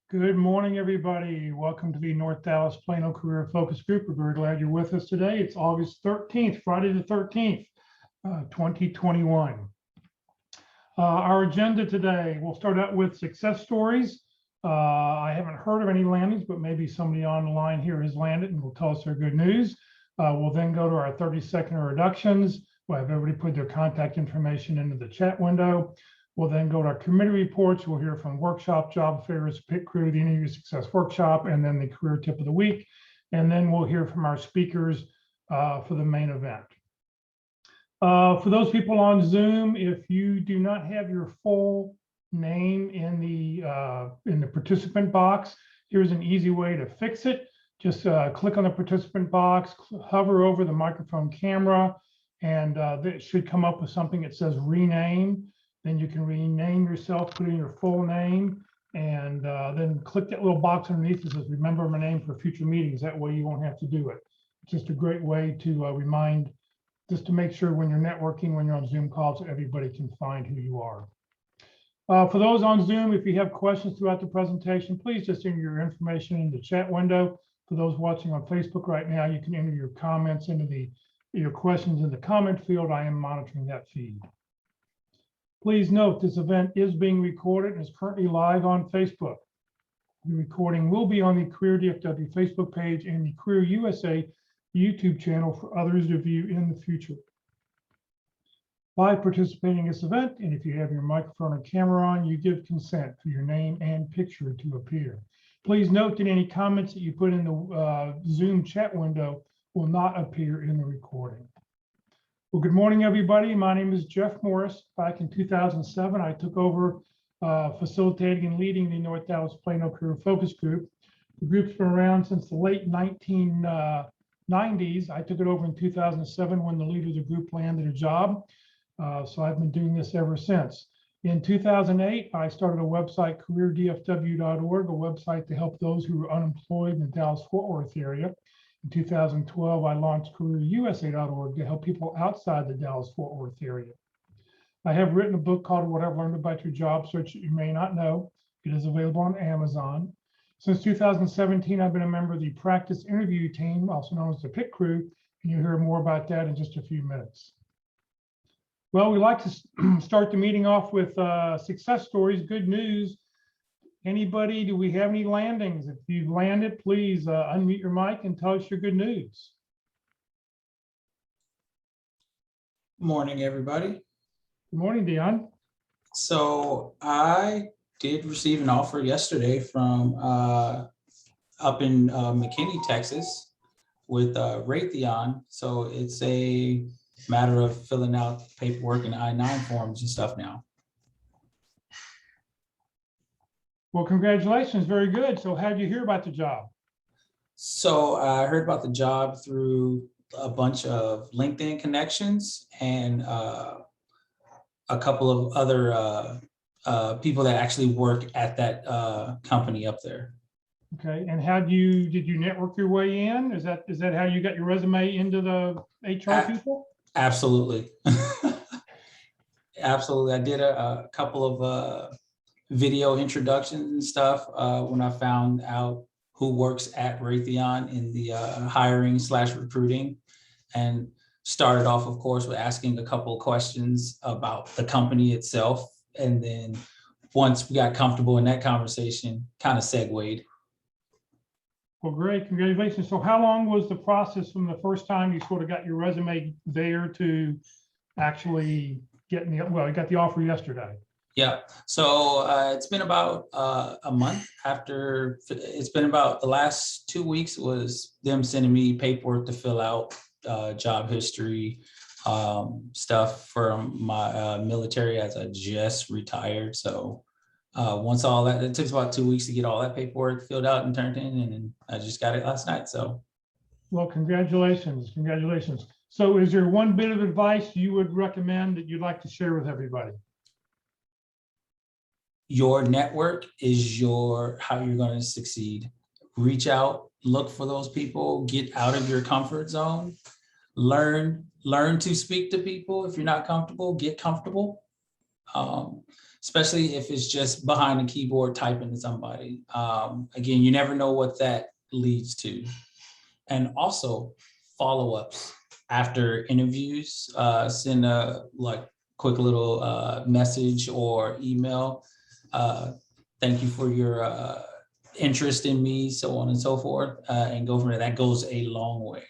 Good morning, everybody. Welcome to the North Dallas Plano Career Focus Group. We're very glad you're with us today. It's August 13th, Friday the 13th, 2021. Our agenda today, we'll start out with success stories. I haven't heard of any landings, but maybe somebody on the line here has landed and will tell us their good news. We'll then go to our 30-second introductions. We'll have everybody put their contact information into the chat window. We'll then go to our committee reports. We'll hear from workshop, job fairs, pit crew, the interview success workshop, and then the career tip of the week. And then we'll hear from our speakers for the main event. For those people on Zoom, if you do not have your full name in the participant box, here's an easy way to fix it. Just click on the participant box, hover over the microphone camera, and it should come up with something that says rename. Then you can rename yourself, put in your full name, and then click that little box underneath that says remember my name for future meetings. That way you won't have to do it. It's just a great way to remind, just to make sure when you're networking, when you're on Zoom calls, everybody can find who you are. For those on Zoom, if you have questions throughout the presentation, please just enter your information in the chat window. For those watching on Facebook right now, you can enter your comments into your questions in the comment field. I am monitoring that feed. Please note this event is being recorded and is currently live on Facebook. The recording will be on the Career DFW Facebook page and the Career USA YouTube channel for others to view in the future. By participating in this event, and if you have your microphone and camera on, you give consent for your name and picture to appear. Please note that any comments that you put in the Zoom chat window will not appear in the recording. Well, good morning, everybody. My name is Jeff Morris. Back in 2007, I took over facilitating and leading the North Dallas Plano Career Focus Group. The group's been around since the late 1990s. I took it over in 2007 when the leader of the group landed a job. So I've been doing this ever since. In 2008, I started a website, careerdfw.org, a website to help those who are unemployed in the Dallas-Fort Worth area. In 2012, I launched careerusa.org to help people outside the Dallas-Fort Worth area. I have written a book called What I've Learned About Your Job Search That You May Not Know. It is available on Amazon. Since 2017, I've been a member of the practice interview team, also known as the pit crew, and you'll hear more about that in just a few minutes. Well, we like to start the meeting off with success stories, good news. Anybody, do we have any landings? If you've landed, please unmute your mic and tell us your good news. Morning, everybody. Good morning, Dion. So I did receive an offer yesterday from up in McKinney, Texas with Raytheon. So it's a matter of filling out paperwork and I-9 forms and stuff now. Well, congratulations, very good. So how did you hear about the job? So I heard about the job through a bunch of LinkedIn connections and a couple of other people that actually work at that company up there. Okay, and did you network your way in? Is that how you got your resume into the HR people? Absolutely. Absolutely. I did a couple of video introductions and stuff when I found out who works at Raytheon in the hiring/recruiting, and started off, of course, with asking a couple of questions about the company itself. And then once we got comfortable in that conversation, kind of segued. Well, great, congratulations. So how long was the process from the first time you sort of got your resume there to actually getting you got the offer yesterday? Yeah, so it's been about a month after. It's been about the last 2 weeks was them sending me paperwork to fill out, job history, stuff from my military, as I just retired. So once all that, it took about 2 weeks to get all that paperwork filled out and turned in, and I just got it last night. So, well, congratulations, congratulations. So is there one bit of advice you would recommend that you'd like to share with everybody? Your network is how you're going to succeed. Reach out, look for those people, get out of your comfort zone, learn to speak to people. If you're not comfortable, get comfortable. especially if it's just behind the keyboard typing to somebody. Again, you never know what that leads to. And also follow-ups after interviews, send a quick little message or email. Thank you for your interest in me, so on and so forth, and go from there. That goes a long way.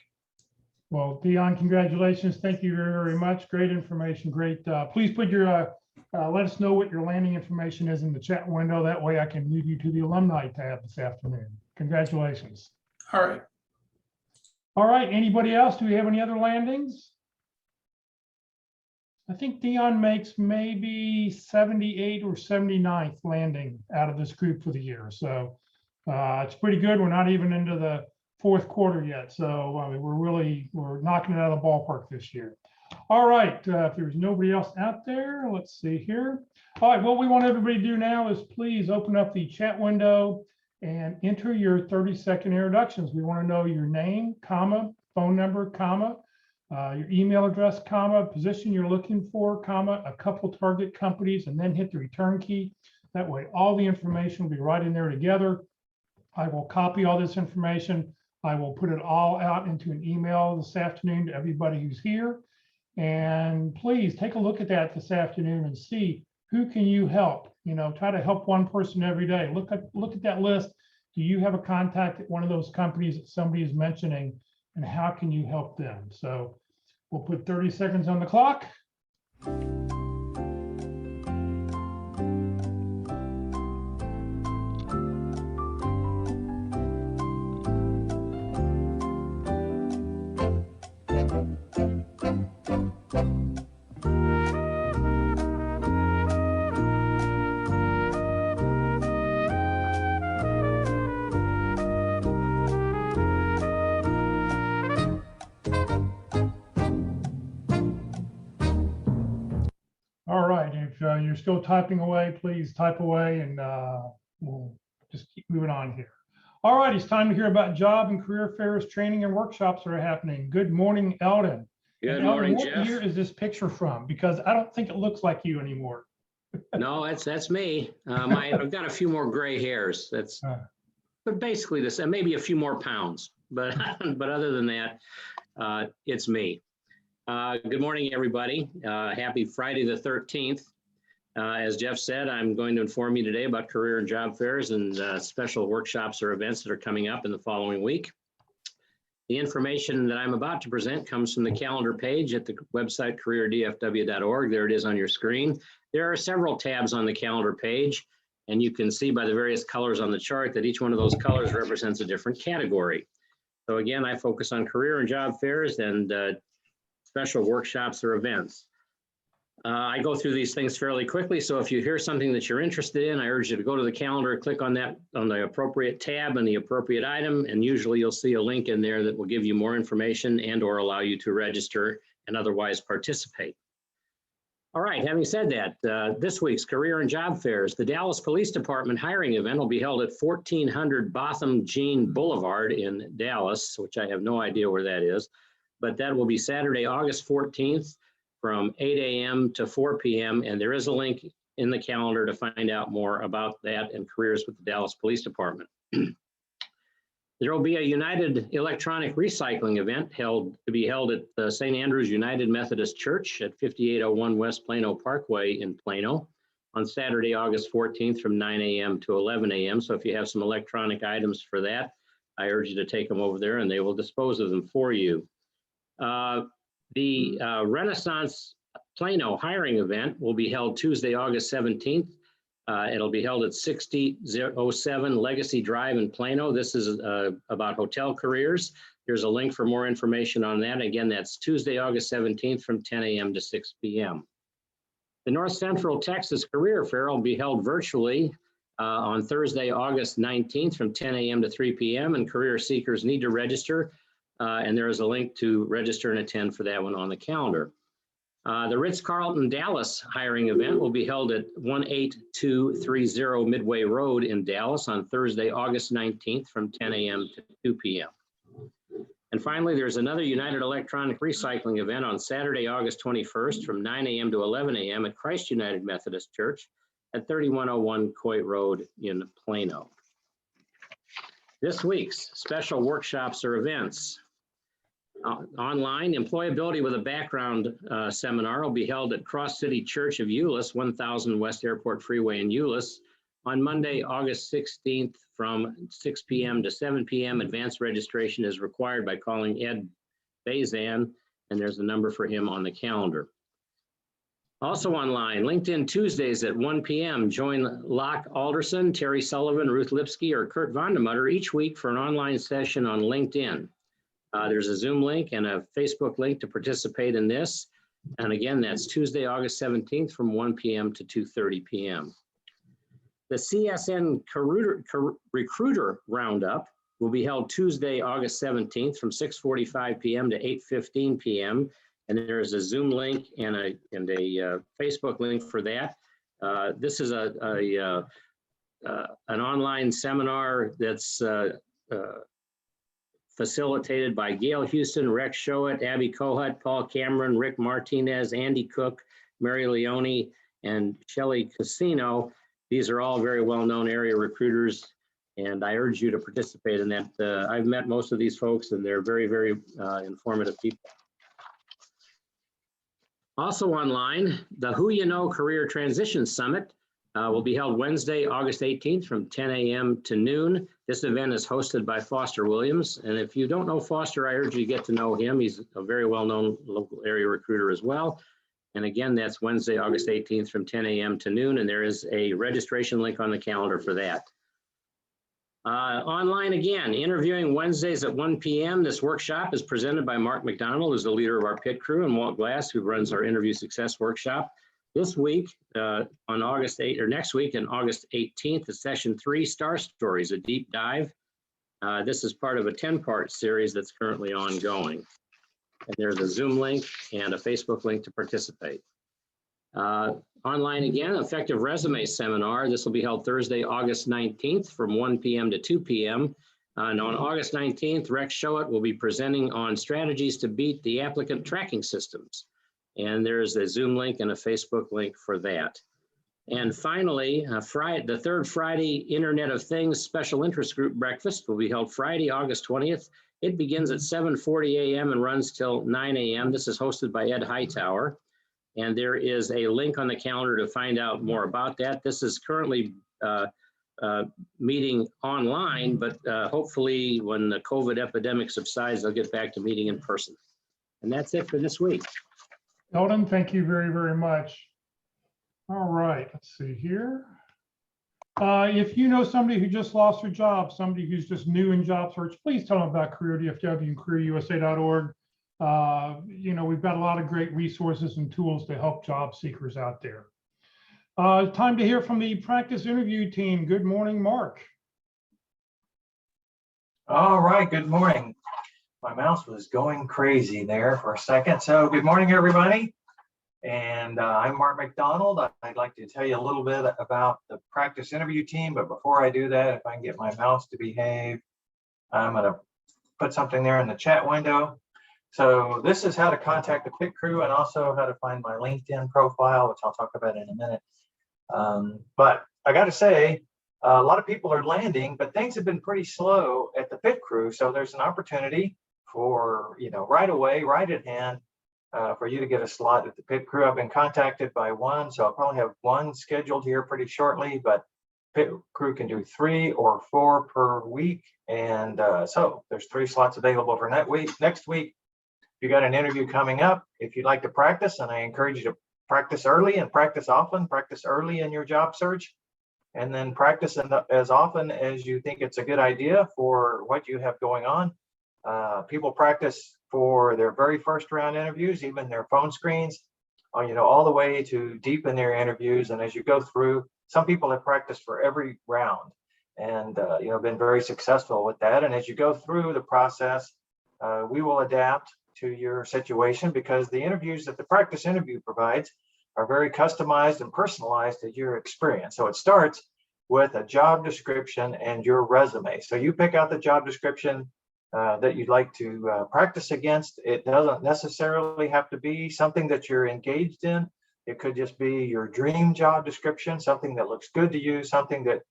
Well, Dion, congratulations. Thank you very, very much. Great information. Great. Please put your, let us know what your landing information is in the chat window. That way I can move you to the alumni tab this afternoon. Congratulations. All right. All right. Anybody else? Do we have any other landings? I think Dion makes maybe 78 or 79th landing out of this group for the year. So it's pretty good. We're not even into the fourth quarter yet. So I mean, we're knocking it out of the ballpark this year. All right. If there's nobody else out there, let's see here. All right. What we want everybody to do now is please open up the chat window and enter your 30-second introductions. We want to know your name, comma, phone number, comma, your email address, comma, position you're looking for, comma, a couple target companies, and then hit the return key. That way, all the information will be right in there together. I will copy all this information. I will put it all out into an email this afternoon to everybody who's here. And please take a look at that this afternoon and see who can you help. You know, try to help one person every day. Look at that list. Do you have a contact at one of those companies that somebody is mentioning, and how can you help them? So we'll put 30 seconds on the clock. All right, if you're still typing away, please type away, and we'll just keep moving on here. All right, it's time to hear about job and career fairs, training, and workshops that are happening. Good morning, Eldon. Good Eldon, morning, what Jeff. year is this picture from? Because I don't think it looks like you anymore. No, that's me. I've got a few more gray hairs. But basically this, and maybe a few more pounds. But but other than that, it's me. Good morning, everybody. Happy Friday the 13th. As Jeff said, I'm going to inform you today about career and job fairs and special workshops or events that are coming up in the following week. The information that I'm about to present comes from the calendar page at the website careerdfw.org. There it is on your screen. There are several tabs on the calendar page, and you can see by the various colors on the chart that each one of those colors represents a different category. So again, I focus on career and job fairs and special workshops or events. I go through these things fairly quickly, so if you hear something that you're interested in, I urge you to go to the calendar, click on that on the appropriate tab and the appropriate item, and usually you'll see a link in there that will give you more information and or allow you to register and otherwise participate. All right, having said that, this week's career and job fairs, the Dallas Police Department hiring event will be held at 1400 Botham Jean Boulevard in Dallas, which I have no idea where that is, but that will be Saturday, August 14th from 8 a.m. to 4 p.m. And there is a link in the calendar to find out more about that and careers with the Dallas Police Department. There will be a United Electronic Recycling event to be held at the St. Andrew's United Methodist Church at 5801 West Plano Parkway in Plano on Saturday, August 14th from 9 a.m. to 11 a.m. So if you have some electronic items for that, I urge you to take them over there and they will dispose of them for you. The Renaissance Plano hiring event will be held Tuesday, August 17th. It'll be held at 6007 Legacy Drive in Plano. This is about hotel careers. There's a link for more information on that. Again, that's Tuesday, August 17th from 10 a.m. to 6 p.m. The North Central Texas Career Fair will be held virtually on Thursday, August 19th from 10 a.m. to 3 p.m. and career seekers need to register. And there is a link to register and attend for that one on the calendar. The Ritz-Carlton Dallas hiring event will be held at 18230 Midway Road in Dallas on Thursday, August 19th from 10 a.m. to 2 p.m. And finally, there's another United Electronic Recycling event on Saturday, August 21st from 9 a.m. to 11 a.m. at Christ United Methodist Church at 3101 Coit Road in Plano. This week's special workshops or events. Online, Employability with a Background seminar will be held at Cross City Church of Euless, 1000 West Airport Freeway in Euless on Monday, August 16th from 6 p.m. to 7 p.m. Advanced registration is required by calling Ed Bazan, and there's a number for him on the calendar. Also online, LinkedIn Tuesdays at 1 p.m. Join Locke Alderson, Terry Sullivan, Ruth Lipsky, or Kurt Vondemutter each week for an online session on LinkedIn. There's a Zoom link and a Facebook link to participate in this. And again, that's Tuesday, August 17th from 1 p.m. to 2:30 p.m. The CSN Recruiter Roundup will be held Tuesday, August 17th from 6:45 p.m. to 8:15 p.m. And there's a Zoom link and a Facebook link for that. This is an online seminar that's facilitated by Gail Houston, Rex Showett, Abby Kohut, Paul Cameron, Rick Martinez, Andy Cook, Mary Leone, and Shelley Casino. These are all very well-known area recruiters, and I urge you to participate in that. I've met most of these folks, and they're very, very informative people. Also online, the Who You Know Career Transition Summit will be held Wednesday, August 18th from 10 a.m. to noon. This event is hosted by Foster Williams. And if you don't know Foster, I urge you to get to know him. He's a very well-known local area recruiter as well. And again, that's Wednesday, August 18th from 10 a.m. to noon. And there is a registration link on the calendar for that. Online again, interviewing Wednesdays at 1 p.m. This workshop is presented by Mark McDonald, who's the leader of our pit crew, and Walt Glass, who runs our interview success workshop. This week, on August 8th, or next week on August 18th, is session 3, Star Stories, a deep dive. This is part of a 10-part series that's currently ongoing. And there's a Zoom link and a Facebook link to participate. Online again, Effective Resume Seminar. This will be held Thursday, August 19th from 1 p.m. to 2 p.m. And on August 19th, Rex Showett will be presenting on strategies to beat the applicant tracking systems. And there's a Zoom link and a Facebook link for that. And finally, the third Friday Internet of Things Special Interest Group Breakfast will be held Friday, August 20th. It begins at 7:40 a.m. and runs till 9 a.m. This is hosted by Ed Hightower. And there is a link on the calendar to find out more about that. This is currently meeting online, but hopefully when the COVID epidemic subsides, they'll get back to meeting in person. And that's it for this week. Eldon, thank you very, very much. All right, let's see here. If you know somebody who just lost their job, somebody who's just new in job search, please tell them about Career DFW and careerusa.org. We've got a lot of great resources and tools to help job seekers out there. Time to hear from the practice interview team. Good morning, Mark. All right, good morning. My mouse was going crazy there for a second. So good morning, everybody. And I'm Mark McDonald. I'd like to tell you a little bit about the practice interview team. But before I do that, if I can get my mouse to behave, I'm going to put something there in the chat window. So this is how to contact the pit crew and also how to find my LinkedIn profile, which I'll talk about in a minute. But I got to say, a lot of people are landing, but things have been pretty slow at the pit crew. So there's an opportunity for, right away, right at hand, for you to get a slot at the pit crew. I've been contacted by one, so I'll probably have one scheduled here pretty shortly, but pit crew can do 3 or 4 per week. And so there's 3 slots available for next week. If you got an interview coming up, if you'd like to practice, and I encourage you to practice early and practice often, practice early in your job search, and then practice as often as you think it's a good idea for what you have going on. People practice for their very first round interviews, even their phone screens, all the way to deep in their interviews. And as you go through, some people have practiced for every round and, been very successful with that. And as you go through the process, we will adapt to your situation because the interviews that the practice interview provides are very customized and personalized to your experience. So it starts with a job description and your resume. So you pick out the job description that you'd like to practice against. It doesn't necessarily have to be something that you're engaged in. It could just be your dream job description, something that looks good to you, something that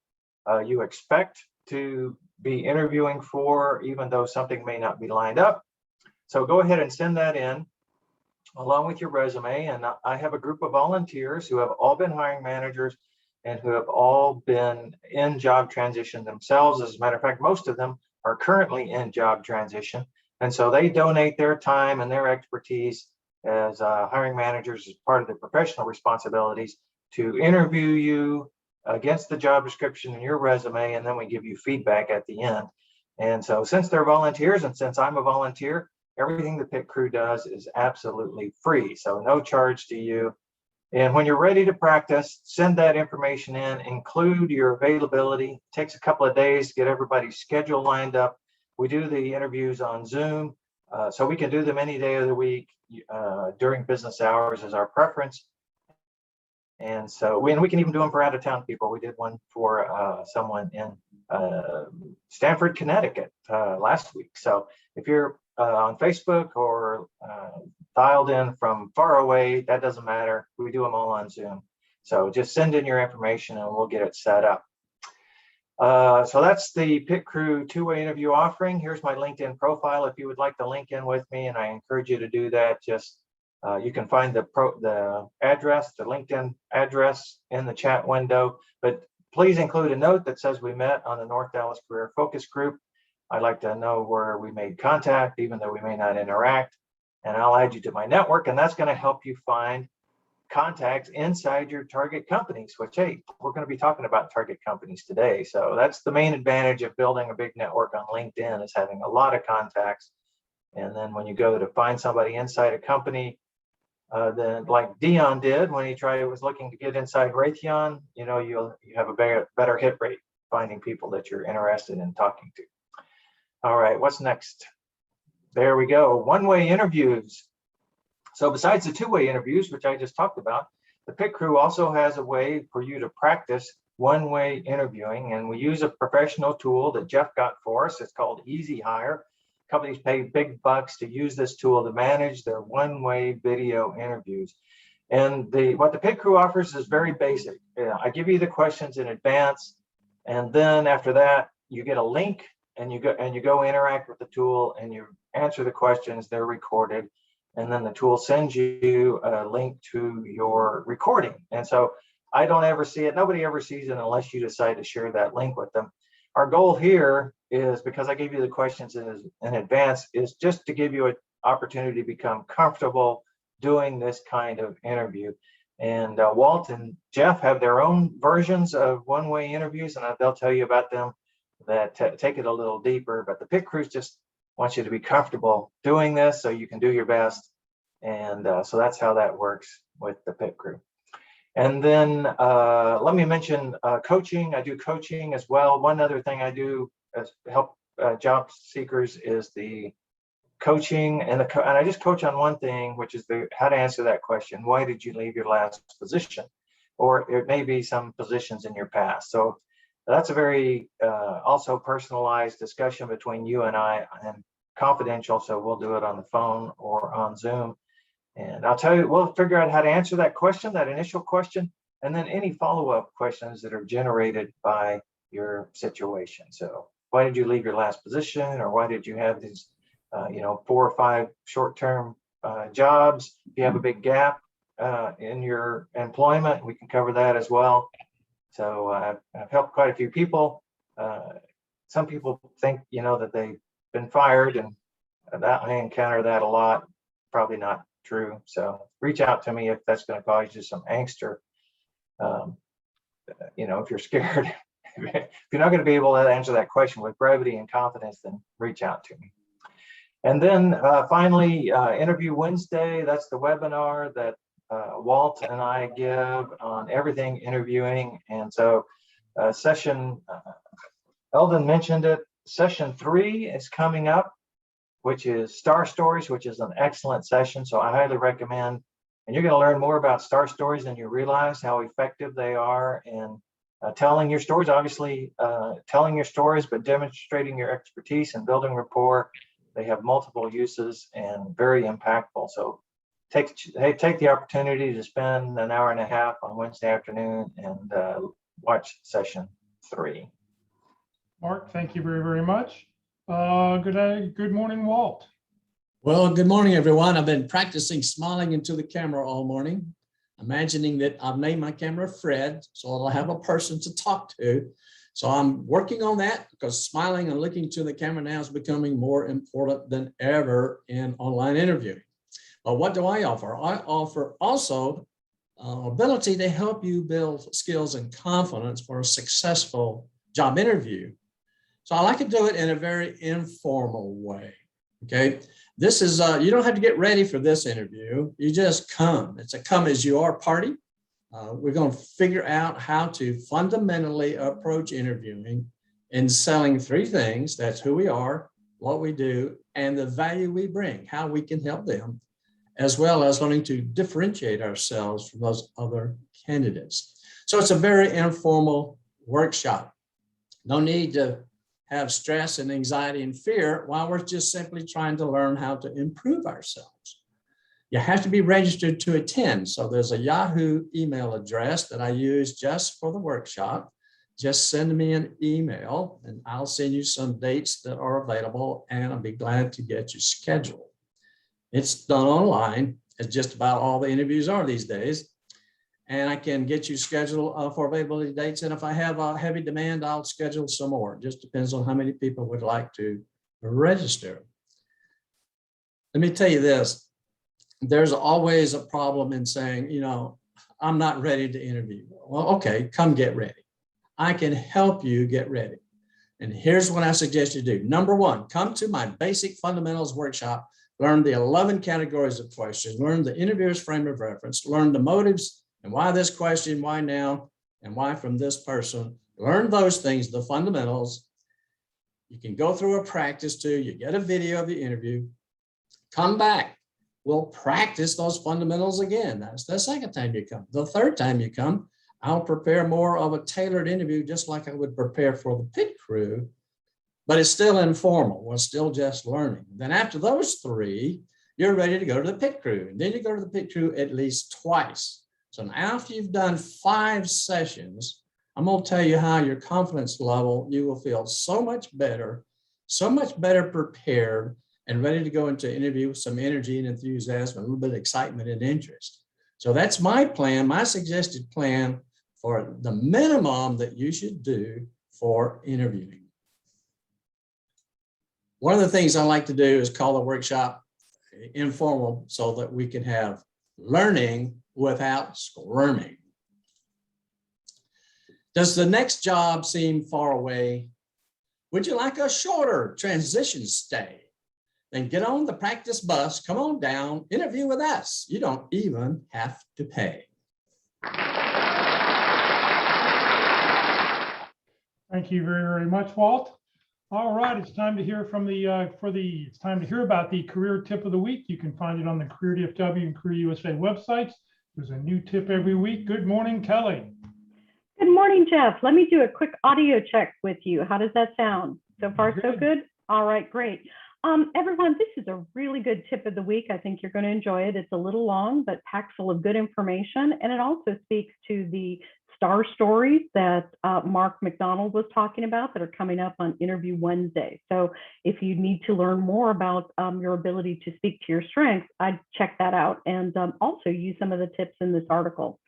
you expect to be interviewing for, even though something may not be lined up. So go ahead and send that in along with your resume. And I have a group of volunteers who have all been hiring managers and who have all been in job transition themselves. As a matter of fact, most of them are currently in job transition. And so they donate their time and their expertise as hiring managers as part of their professional responsibilities to interview you against the job description in your resume, and then we give you feedback at the end. And so since they're volunteers and since I'm a volunteer, everything the PIT crew does is absolutely free, so no charge to you. And when you're ready to practice, send that information in, include your availability. It takes a couple of days to get everybody's schedule lined up. We do the interviews on Zoom, so we can do them any day of the week during business hours as our preference. And so we can even do them for out-of-town people. We did one for someone in Stamford, Connecticut last week. So if you're on Facebook or dialed in from far away, that doesn't matter. We do them all on Zoom. So just send in your information and we'll get it set up. So that's the PIT Crew two-way interview offering. Here's my LinkedIn profile. If you would like to link in with me, and I encourage you to do that, just you can find the address, the LinkedIn address in the chat window, but please include a note that says we met on the North Dallas Career Focus Group. I'd like to know where we made contact, even though we may not interact, and I'll add you to my network, and that's going to help you find contacts inside your target companies, which, hey, we're going to be talking about target companies today. So that's the main advantage of building a big network on LinkedIn, is having a lot of contacts. And then when you go to find somebody inside a company, then like Dion did when he was looking to get inside Raytheon, you have a better hit rate finding people that you're interested in talking to. All right, what's next? There we go. One-way interviews. So besides the two-way interviews, which I just talked about, the PIT Crew also has a way for you to practice one-way interviewing, and we use a professional tool that Jeff got for us. It's called Easy Hire. Companies pay big bucks to use this tool to manage their one-way video interviews. And what the PIT Crew offers is very basic. I give you the questions in advance, and then after that, you get a link, and you go interact with the tool, and you answer the questions. They're recorded, and then the tool sends you a link to your recording. And so I don't ever see it. Nobody ever sees it unless you decide to share that link with them. Our goal here is, because I gave you the questions in advance, is just to give you an opportunity to become comfortable doing this kind of interview. And Walt and Jeff have their own versions of one-way interviews, and they'll tell you about them that take it a little deeper. But the PIT Crews just want you to be comfortable doing this so you can do your best. And so that's how that works with the PIT Crew. And then let me mention coaching. I do coaching as well. One other thing I do as help job seekers is the coaching, and I just coach on one thing, which is how to answer that question. Why did you leave your last position? Or it may be some positions in your past. So that's a very also personalized discussion between you and I, and confidential. So we'll do it on the phone or on Zoom. And I'll tell you, we'll figure out how to answer that question, that initial question, and then any follow-up questions that are generated by your situation. So why did you leave your last position? Or why did you have these, 4 or 5 short-term jobs? If you have a big gap in your employment, we can cover that as well. So I've helped quite a few people. Some people think, that they've been fired, and that I encounter that a lot. Probably not true. So reach out to me if that's going to cause you some angst, or if you're scared. If you're not going to be able to answer that question with brevity and confidence, then reach out to me. And then finally, Interview Wednesday. That's the webinar that Walt and I give on everything interviewing. And so Eldon mentioned it, session 3 is coming up, which is Star Stories, which is an excellent session. So I highly recommend, and you're going to learn more about Star Stories than you realize, how effective they are in telling your stories, obviously telling your stories, but demonstrating your expertise and building rapport. They have multiple uses and very impactful. So take the opportunity to spend an hour and a half on Wednesday afternoon and watch session 3. Mark, thank you very, very much. Good morning, Walt. Well, good morning, everyone. I've been practicing smiling into the camera all morning, imagining that I've named my camera Fred, so I'll have a person to talk to. So I'm working on that because smiling and looking to the camera now is becoming more important than ever in online interviewing. But what do I offer? I offer also ability to help you build skills and confidence for a successful job interview. So I like to do it in a very informal way, okay? This is, you don't have to get ready for this interview. You just come. It's a come as you are party. We're going to figure out how to fundamentally approach interviewing and selling 3 things. That's who we are, what we do, and the value we bring, how we can help them, as well as learning to differentiate ourselves from those other candidates. So it's a very informal workshop. No need to have stress and anxiety and fear while we're just simply trying to learn how to improve ourselves. You have to be registered to attend. So there's a Yahoo email address that I use just for the workshop. Just send me an email and I'll send you some dates that are available and I'll be glad to get you scheduled. It's done online, as just about all the interviews are these days. And I can get you scheduled for availability dates. And if I have a heavy demand, I'll schedule some more. It just depends on how many people would like to register. Let me tell you this. There's always a problem in saying, you know, I'm not ready to interview. Well, okay, come get ready. I can help you get ready. And here's what I suggest you do. Number 1, come to my basic fundamentals workshop, learn the 11 categories of questions, learn the interviewer's frame of reference, learn the motives and why this question, why now, and why from this person. Learn those things, the fundamentals. You can go through a practice too. You get a video of the interview. Come back. We'll practice those fundamentals again. That's the second time you come. The third time you come, I'll prepare more of a tailored interview, just like I would prepare for the pit crew, but it's still informal. We're still just learning. Then after those 3, you're ready to go to the pit crew. And then you go to the pit crew at least twice. So now after you've done 5 sessions, I'm going to tell you how your confidence level, you will feel so much better prepared and ready to go into interview with some energy and enthusiasm, a little bit of excitement and interest. So that's my plan, my suggested plan for the minimum that you should do for interviewing. One of the things I like to do is call the workshop informal so that we can have learning without squirming. Does the next job seem far away? Would you like a shorter transition stay? Then get on the practice bus, come on down, interview with us. You don't even have to pay. Thank you very, very much, Walt. All right, it's time to hear from it's time to hear about the career tip of the week. You can find it on the Career DFW and Career USA websites. There's a new tip every week. Good morning, Kelly. Good morning, Jeff. Let me do a quick audio check with you. How does that sound? So far, so good? All right, great. Everyone, this is a really good tip of the week. I think you're going to enjoy it. It's a little long, but packed full of good information. And it also speaks to the star stories that Mark McDonald was talking about that are coming up on Interview Wednesday. So if you need to learn more about your ability to speak to your strengths, I'd check that out and also use some of the tips in this article.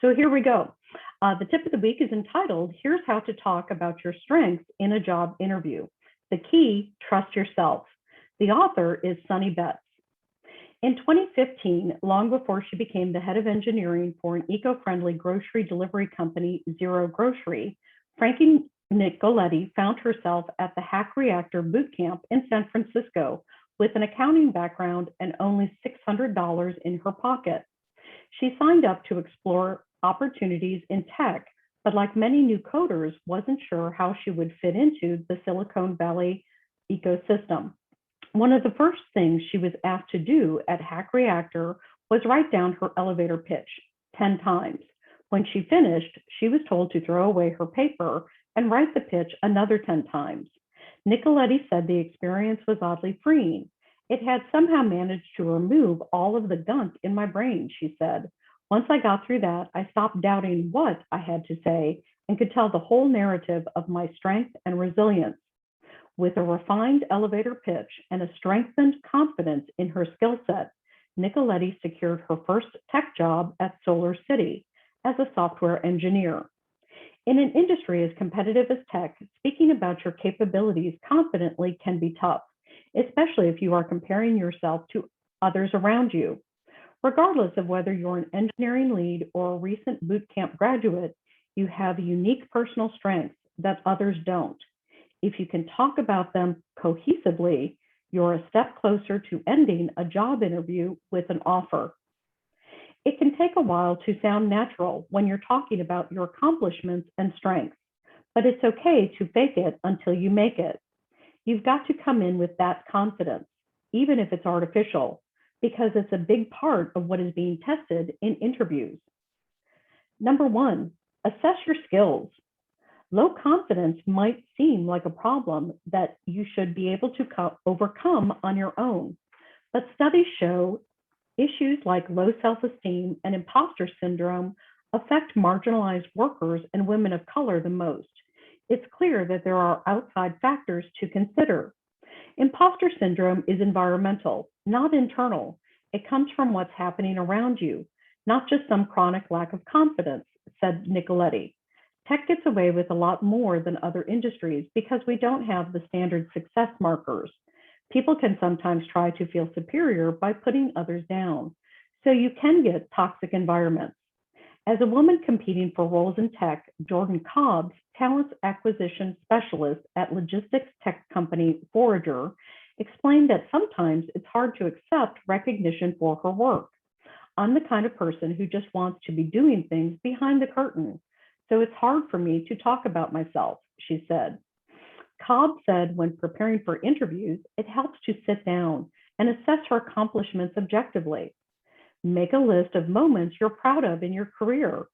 So here we go. The tip of the week is entitled, Here's How to Talk About Your Strengths in a Job Interview. The key, trust yourself. The author is Sunny Betts. In 2015, long before she became the head of engineering for an eco-friendly grocery delivery company, Zero Grocery, Frankie Nicoletti found herself at the Hack Reactor boot camp in San Francisco with an accounting background and only $600 in her pocket. She signed up to explore opportunities in tech, but like many new coders, wasn't sure how she would fit into the Silicon Valley ecosystem. One of the first things she was asked to do at Hack Reactor was write down her elevator pitch 10 times. When she finished, she was told to throw away her paper and write the pitch another 10 times. Nicoletti said the experience was oddly freeing. It had somehow managed to remove all of the gunk in my brain, she said. Once I got through that, I stopped doubting what I had to say and could tell the whole narrative of my strength and resilience. With a refined elevator pitch and a strengthened confidence in her skill set, Nicoletti secured her first tech job at Solar City as a software engineer. In an industry as competitive as tech, speaking about your capabilities confidently can be tough, especially if you are comparing yourself to others around you. Regardless of whether you're an engineering lead or a recent boot camp graduate, you have unique personal strengths that others don't. If you can talk about them cohesively, you're a step closer to ending a job interview with an offer. It can take a while to sound natural when you're talking about your accomplishments and strengths, but it's okay to fake it until you make it. You've got to come in with that confidence, even if it's artificial, because it's a big part of what is being tested in interviews. Number 1, assess your skills. Low confidence might seem like a problem that you should be able to overcome on your own, but studies show issues like low self-esteem and imposter syndrome affect marginalized workers and women of color the most. It's clear that there are outside factors to consider. Imposter syndrome is environmental, not internal. It comes from what's happening around you, not just some chronic lack of confidence, said Nicoletti. Tech gets away with a lot more than other industries because we don't have the standard success markers. People can sometimes try to feel superior by putting others down, so you can get toxic environments. As a woman competing for roles in tech, Jordan Cobbs, talent acquisition specialist at logistics tech company Forager, explained that sometimes it's hard to accept recognition for her work. I'm the kind of person who just wants to be doing things behind the curtain, so it's hard for me to talk about myself, she said. Cobb said when preparing for interviews, it helps to sit down and assess her accomplishments objectively. Make a list of moments you're proud of in your career,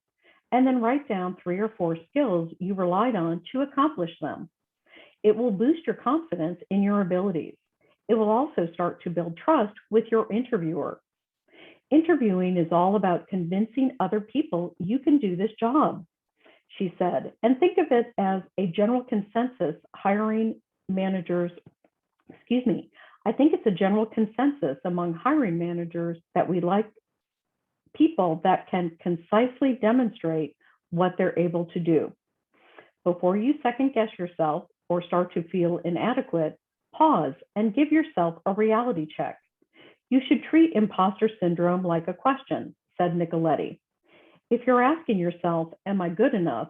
and then write down 3 or 4 skills you relied on to accomplish them. It will boost your confidence in your abilities. It will also start to build trust with your interviewer. Interviewing is all about convincing other people you can do this job, she said, and think of it as a general consensus hiring managers, I think it's a general consensus among hiring managers that we like people that can concisely demonstrate what they're able to do. Before you second guess yourself or start to feel inadequate, pause and give yourself a reality check. You should treat imposter syndrome like a question, said Nicoletti. If you're asking yourself, am I good enough?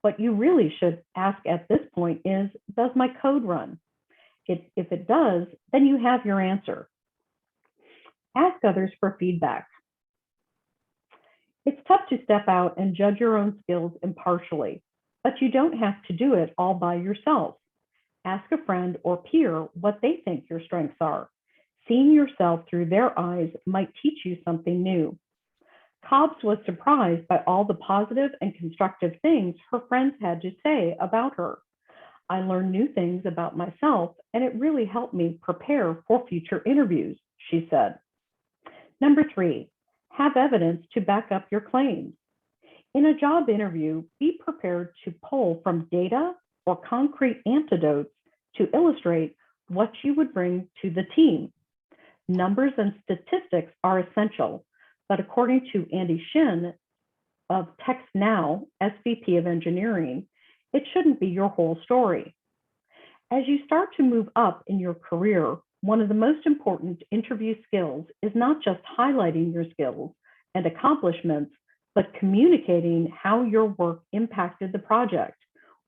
What you really should ask at this point is, does my code run? If it does, then you have your answer. Ask others for feedback. It's tough to step out and judge your own skills impartially, but you don't have to do it all by yourself. Ask a friend or peer what they think your strengths are. Seeing yourself through their eyes might teach you something new. Cobbs was surprised by all the positive and constructive things her friends had to say about her. I learned new things about myself, and it really helped me prepare for future interviews, she said. Number 3, have evidence to back up your claims. In a job interview, be prepared to pull from data or concrete anecdotes to illustrate what you would bring to the team. Numbers and statistics are essential, but according to Andy Shin of TextNow, SVP of Engineering, it shouldn't be your whole story. As you start to move up in your career, one of the most important interview skills is not just highlighting your skills and accomplishments, but communicating how your work impacted the project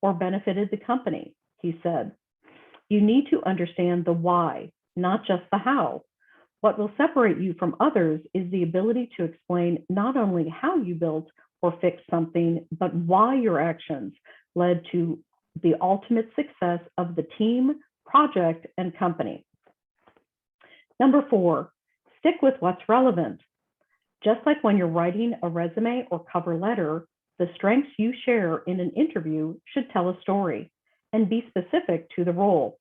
or benefited the company, he said. You need to understand the why, not just the how. What will separate you from others is the ability to explain not only how you built or fixed something, but why your actions led to the ultimate success of the team, project, and company. Number 4, stick with what's relevant. Just like when you're writing a resume or cover letter, the strengths you share in an interview should tell a story and be specific to the role.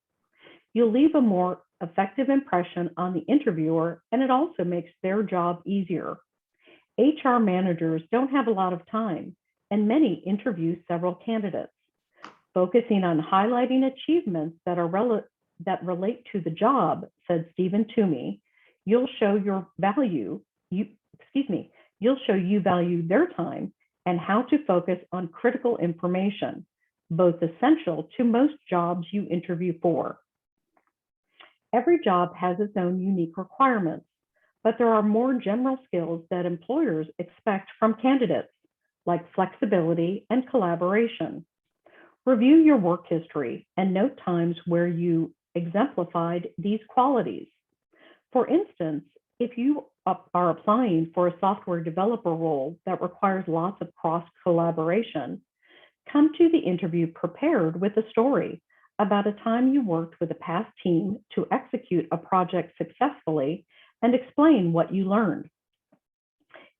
You'll leave a more effective impression on the interviewer, and it also makes their job easier. HR managers don't have a lot of time, and many interview several candidates. Focusing on highlighting achievements that relate to the job, said Stephen Toomey, you'll show you value their time and how to focus on critical information, both essential to most jobs you interview for. Every job has its own unique requirements, but there are more general skills that employers expect from candidates, like flexibility and collaboration. Review your work history and note times where you exemplified these qualities. For instance, if you are applying for a software developer role that requires lots of cross-collaboration, come to the interview prepared with a story about a time you worked with a past team to execute a project successfully and explain what you learned.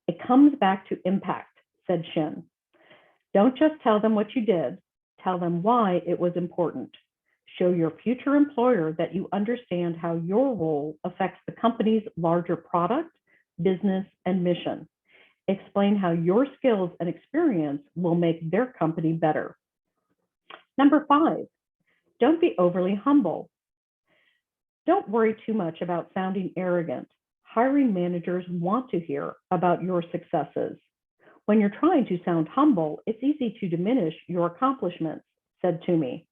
It comes back to impact, said Shin. Don't just tell them what you did, tell them why it was important. Show your future employer that you understand how your role affects the company's larger product, business, and mission. Explain how your skills and experience will make their company better. Number 5, don't be overly humble. Don't worry too much about sounding arrogant. Hiring managers want to hear about your successes. When you're trying to sound humble, it's easy to diminish your accomplishments, said Toomey.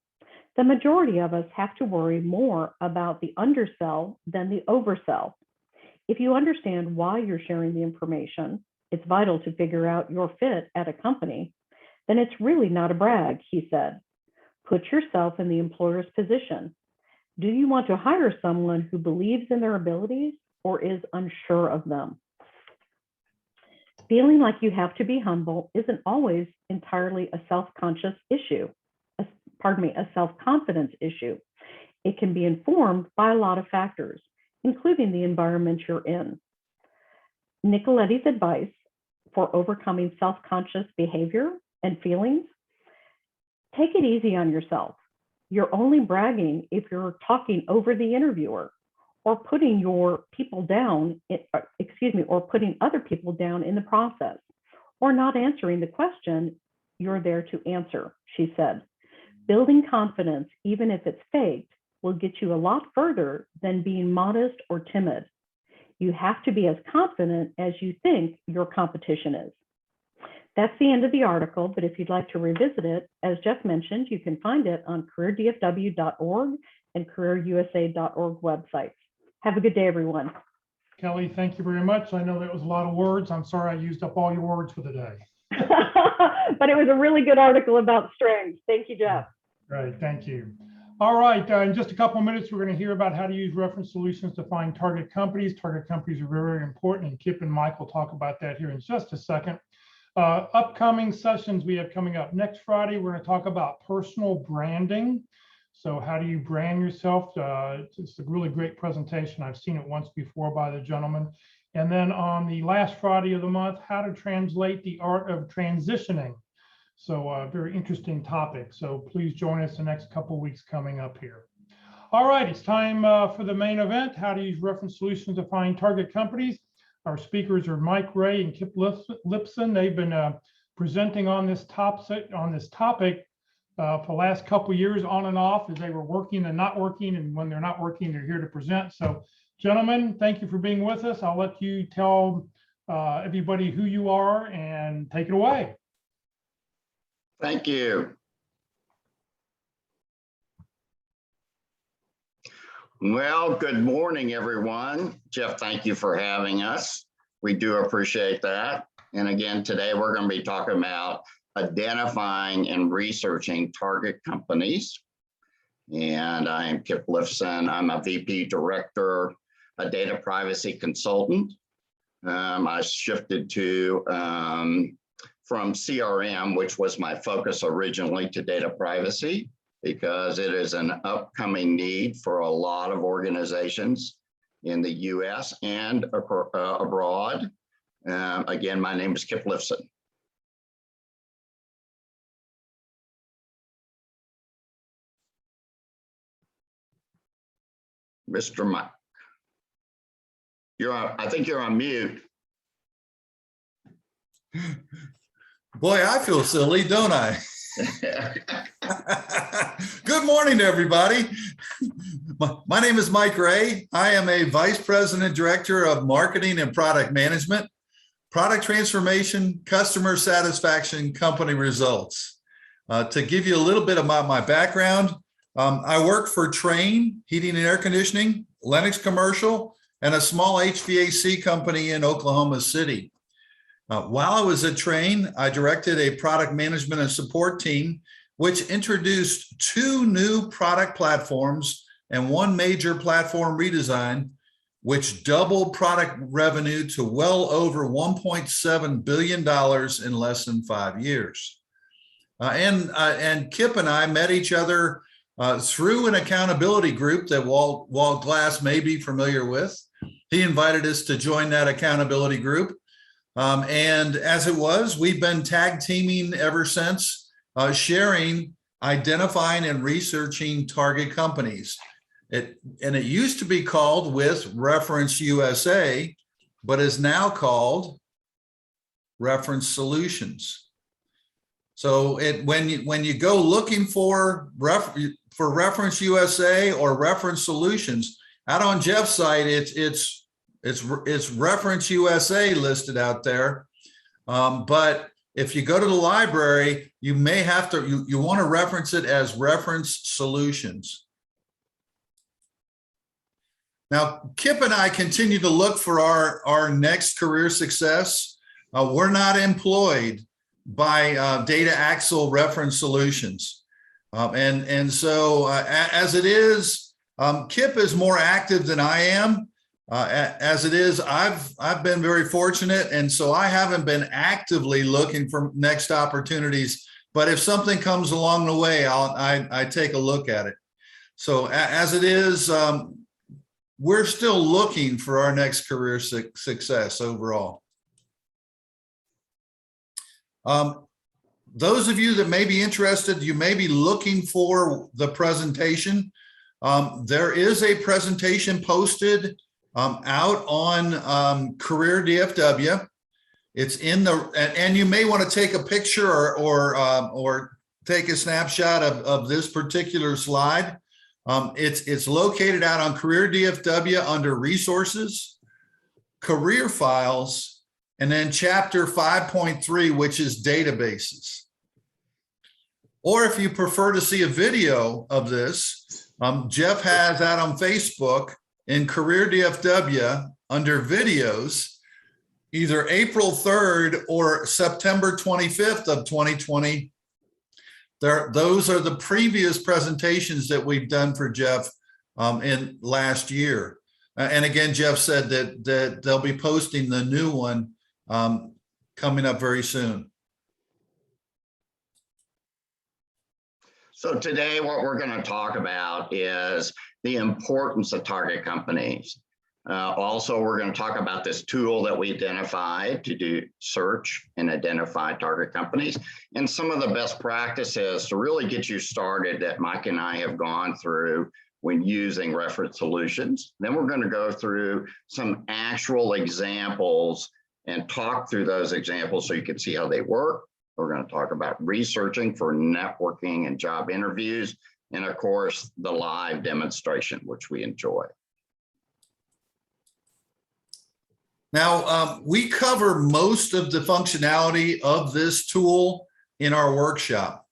The majority of us have to worry more about the undersell than the oversell. If you understand why you're sharing the information, it's vital to figure out your fit at a company, then it's really not a brag, he said. Put yourself in the employer's position. Do you want to hire someone who believes in their abilities or is unsure of them? Feeling like you have to be humble isn't always entirely a self-conscious issue, a self-confidence issue. It can be informed by a lot of factors, including the environment you're in. Nicoletti's advice for overcoming self-conscious behavior and feelings: take it easy on yourself. You're only bragging if you're talking over the interviewer or putting other people down in the process, or not answering the question you're there to answer, she said. Building confidence, even if it's faked, will get you a lot further than being modest or timid. You have to be as confident as you think your competition is. That's the end of the article, but if you'd like to revisit it, as Jeff mentioned, you can find it on careerdfw.org and careerusa.org websites. Have a good day, everyone. Kelly, thank you very much. I know that was a lot of words. I'm sorry I used up all your words for the day. But it was a really good article about strengths. Thank you, Jeff. Right, thank you. All right, in just a couple of minutes, we're going to hear about how to use reference solutions to find target companies. Target companies are very, very important, and Kipp and Mike will talk about that here in just a second. Upcoming sessions we have coming up. Next Friday, we're going to talk about personal branding. So how do you brand yourself? It's a really great presentation. I've seen it once before by the gentleman. And then on the last Friday of the month, how to translate the art of transitioning. So a very interesting topic. So please join us the next couple of weeks coming up here. All right, it's time for the main event, how to use reference solutions to find target companies. Our speakers are Mike Ray and Kipp Lifson. They've been presenting on this topic for the last couple of years on and off as they were working and not working. And when they're not working, they're here to present. So gentlemen, thank you for being with us. I'll let you tell everybody who you are and take it away. Thank you. Well, good morning, everyone. Jeff, thank you for having us. We do appreciate that. And again, today we're going to be talking about identifying and researching target companies. And I am Kipp Lifson. I'm a VP Director, a data privacy consultant. I shifted to from CRM, which was my focus originally, to data privacy, because it is an upcoming need for a lot of organizations in the US and abroad. Again, my name is Kipp Lifson. Mr. Mike, I think you're on mute. Boy, I feel silly, don't I? Good morning, everybody. My name is Mike Ray. I am a Vice President, Director of Marketing and Product Management, Product Transformation, Customer Satisfaction, Company Results. To give you a little bit about my background, I work for Trane Heating and Air Conditioning, Lennox Commercial, and a small HVAC company in Oklahoma City. While I was at Trane, I directed a product management and support team, which introduced 2 new product platforms and 1 major platform redesign, which doubled product revenue to well over $1.7 billion in less than 5 years. And Kipp and I met each other through an accountability group that Walt Glass may be familiar with. He invited us to join that accountability group. And as it was, we've been tag teaming ever since, sharing, identifying, and researching target companies. It used to be called with Reference USA, but is now called Reference Solutions. So when you go looking for Reference USA or Reference Solutions, out on Jeff's site, it's Reference USA listed out there. But if you go to the library, you may have to, you want to reference it as Reference Solutions. Now, Kipp and I continue to look for our next career success. We're not employed by Data Axle Reference Solutions. And so as it is, Kipp is more active than I am. As it is, I've been very fortunate, and so I haven't been actively looking for next opportunities. But if something comes along the way, I take a look at it. So as it is, we're still looking for our next career success overall. Those of you that may be interested, you may be looking for the presentation. There is a presentation posted out on Career DFW. It's in the, and you may want to take a picture or take a snapshot of this particular slide. It's located out on Career DFW under Resources, Career Files, and then Chapter 5.3, which is Databases. Or if you prefer to see a video of this, Jeff has that on Facebook in Career DFW under Videos, either April 3rd or September 25th of 2020. Those are the previous presentations that we've done for Jeff in last year. And again, Jeff said that they'll be posting the new one coming up very soon. So today what we're going to talk about is the importance of target companies. Also, we're going to talk about this tool that we identified to do search and identify target companies and some of the best practices to really get you started that Mike and I have gone through when using Reference Solutions. Then we're going to go through some actual examples and talk through those examples so you can see how they work. We're going to talk about researching for networking and job interviews, and of course, the live demonstration, which we enjoy. Now, we cover most of the functionality of this tool in our workshop.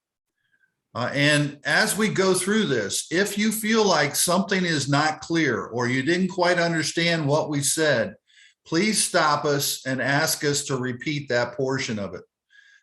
And as we go through this, if you feel like something is not clear or you didn't quite understand what we said, please stop us and ask us to repeat that portion of it.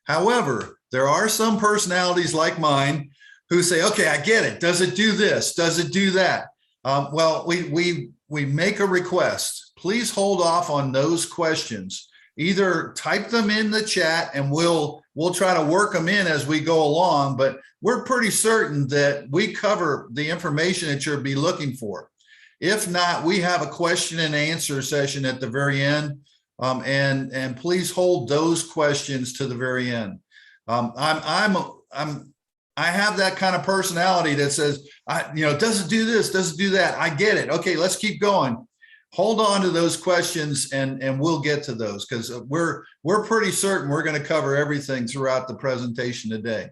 However, there are some personalities like mine who say, okay, I get it. Does it do this? Does it do that? Well, we make a request. Please hold off on those questions. Either type them in the chat and we'll try to work them in as we go along, but we're pretty certain that we cover the information that you'll be looking for. If not, we have a question and answer session at the very end And please hold those questions to the very end. I have that kind of personality that says, doesn't do this, doesn't do that. I get it. Okay, let's keep going. Hold on to those questions and we'll get to those, because we're pretty certain we're going to cover everything throughout the presentation today.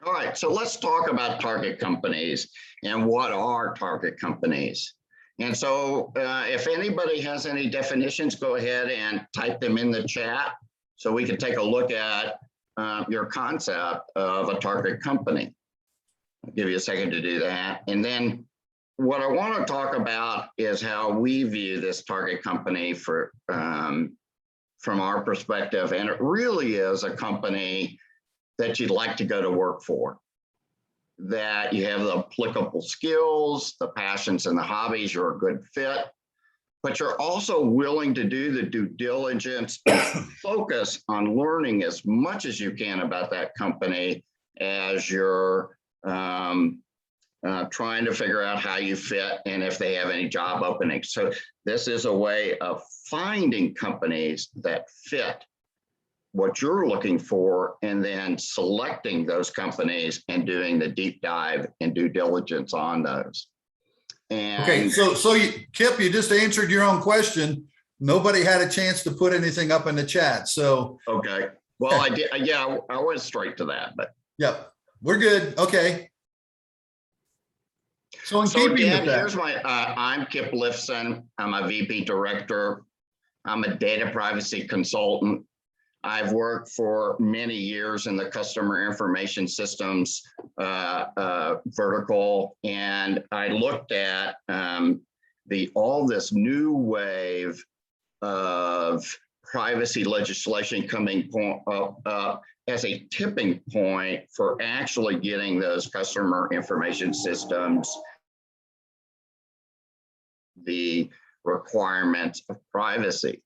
All right, so let's talk about target companies and what are target companies. And so if anybody has any definitions, go ahead and type them in the chat so we can take a look at your concept of a target company. I'll give you a second to do that. And then what I want to talk about is how we view this target company from our perspective. And it really is a company that you'd like to go to work for, that you have the applicable skills, the passions and the hobbies, you're a good fit, but you're also willing to do the due diligence and focus on learning as much as you can about that company as you're trying to figure out how you fit and if they have any job openings. So this is a way of finding companies that fit what you're looking for and then selecting those companies and doing the deep dive and due diligence on those. And okay, so Kipp, you just answered your own question. Nobody had a chance to put anything up in the chat. So okay, well, I did. Yeah, I went straight to that, but yep, we're good. Okay. So again, here's my, I'm Kipp Lifson. I'm a VP director. I'm a data privacy consultant. I've worked for many years in the customer information systems vertical, and I looked at all this new wave of privacy legislation coming up as a tipping point for actually getting those customer information systems the requirements of privacy.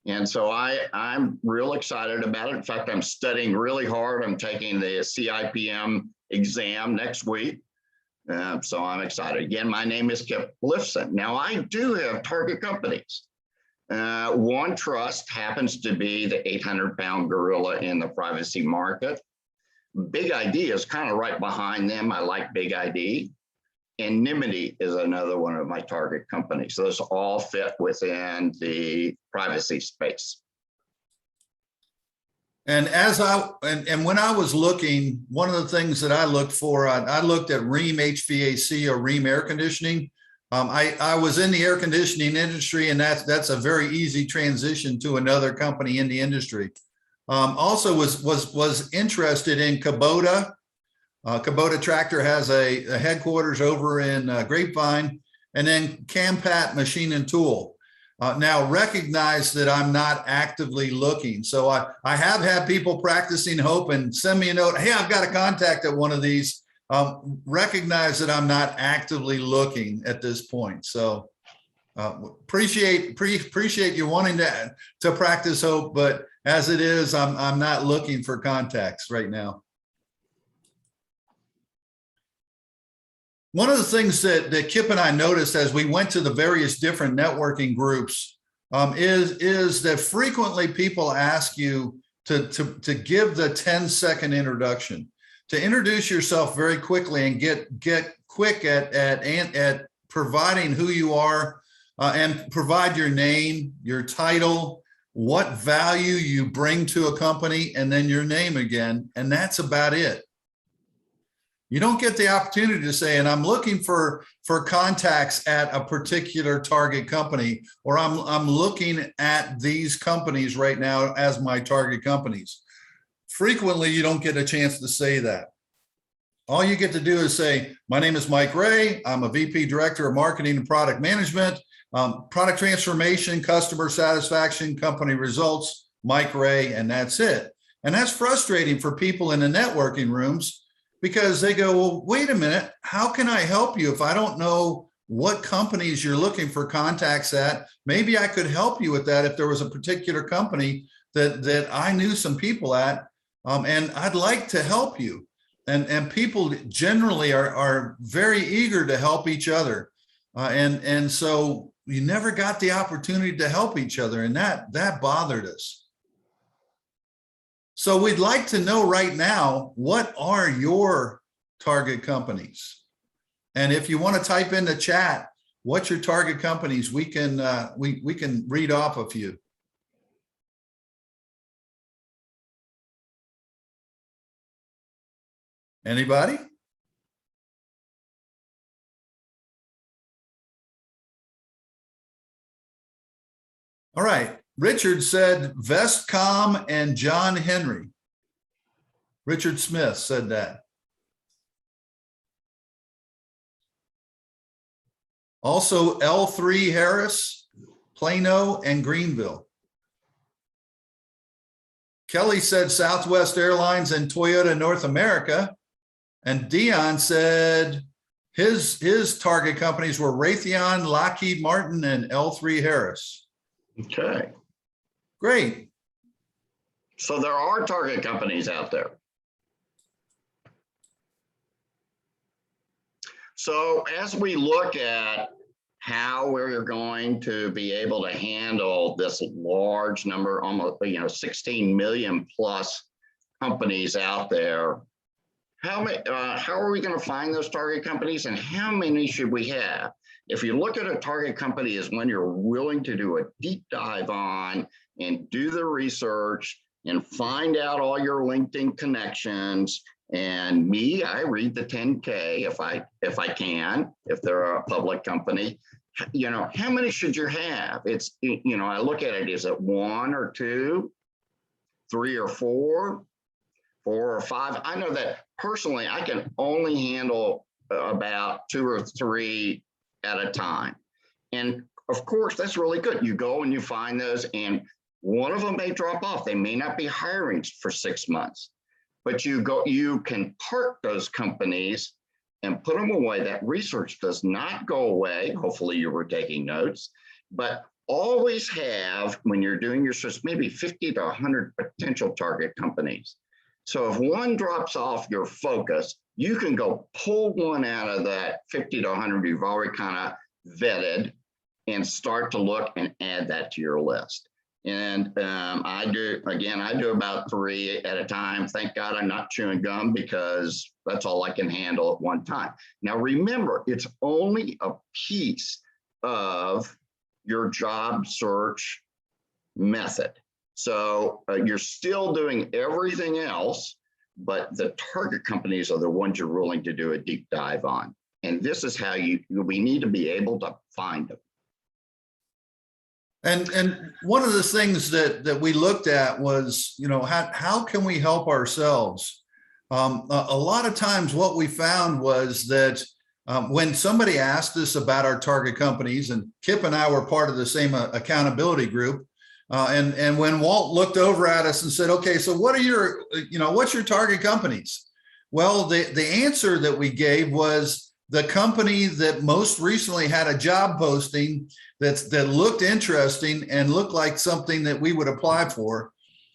And so I'm real excited about it. In fact, I'm studying really hard. I'm taking the CIPM exam next week. So I'm excited. Again, my name is Kipp Lifson. Now, I do have target companies. OneTrust happens to be the 800-pound gorilla in the privacy market. Big ID is kind of right behind them. I like Big ID. Anonymity is another one of my target companies. So those all fit within the privacy space. And when I was looking, one of the things that I looked for, I looked at Rheem HVAC or Rheem air conditioning. I was in the air conditioning industry, and that's a very easy transition to another company in the industry. Also was interested in Kubota. Kubota Tractor has a headquarters over in Grapevine, and then Campat Machine and Tool. Now recognize that I'm not actively looking. So I have had people practicing hope and send me a note. Hey, I've got a contact at one of these. Recognize that I'm not actively looking at this point. So appreciate you wanting to practice hope, but as it is, I'm not looking for contacts right now. One of the things that Kipp and I noticed as we went to the various different networking groups is that frequently people ask you to give the 10-second introduction, to introduce yourself very quickly and get quick at providing who you are and provide your name, your title, what value you bring to a company, and then your name again. And that's about it. You don't get the opportunity to say, and I'm looking for contacts at a particular target company, or I'm looking at these companies right now as my target companies. Frequently, you don't get a chance to say that. All you get to do is say, my name is Mike Ray. I'm a VP Director of Marketing and Product Management, Product Transformation, Customer Satisfaction, Company Results, Mike Ray, and that's it. And that's frustrating for people in the networking rooms, because they go, well, wait a minute, how can I help you if I don't know what companies you're looking for contacts at? Maybe I could help you with that if there was a particular company that I knew some people at, and I'd like to help you. And people generally are very eager to help each other. And so you never got the opportunity to help each other, and that bothered us. So we'd like to know right now, what are your target companies? And if you want to type in the chat, what's your target companies, we can read off a few. Anybody? All right. Richard said Vestcom and John Henry. Richard Smith said that. Also L3 Harris, Plano, and Greenville. Kelly said Southwest Airlines and Toyota North America. And Dion said his target companies were Raytheon, Lockheed Martin, and L3 Harris. Okay. Great. So there are target companies out there. So as we look at how we're going to be able to handle this large number, almost 16 million plus companies out there, how are we going to find those target companies, and how many should we have? If you look at a target company as when you're willing to do a deep dive on and do the research and find out all your LinkedIn connections. And me, I read the 10K if I can, if they're a public company. How many should you have? It's, I look at it, is it 1 or 2, 3 or 4, 4 or 5? I know that personally, I can only handle about 2 or 3 at a time. And of course, that's really good. You go and you find those, and one of them may drop off. They may not be hiring for 6 months, but you can park those companies and put them away. That research does not go away. Hopefully you were taking notes, but always have, when you're doing your search, maybe 50 to 100 potential target companies. So if one drops off your focus, you can go pull one out of that 50 to 100 you've already kind of vetted and start to look and add that to your list. And I do about 3 at a time. Thank God I'm not chewing gum, because that's all I can handle at one time. Now, remember, it's only a piece of your job search method. So you're still doing everything else, but the target companies are the ones you're willing to do a deep dive on. And this is how we need to be able to find them. And one of the things that we looked at was, how can we help ourselves? A lot of times what we found was that when somebody asked us about our target companies, and Kipp and I were part of the same accountability group, and when Walt looked over at us and said, okay, so what are what's your target companies? Well, the answer that we gave was the company that most recently had a job posting that looked interesting and looked like something that we would apply for.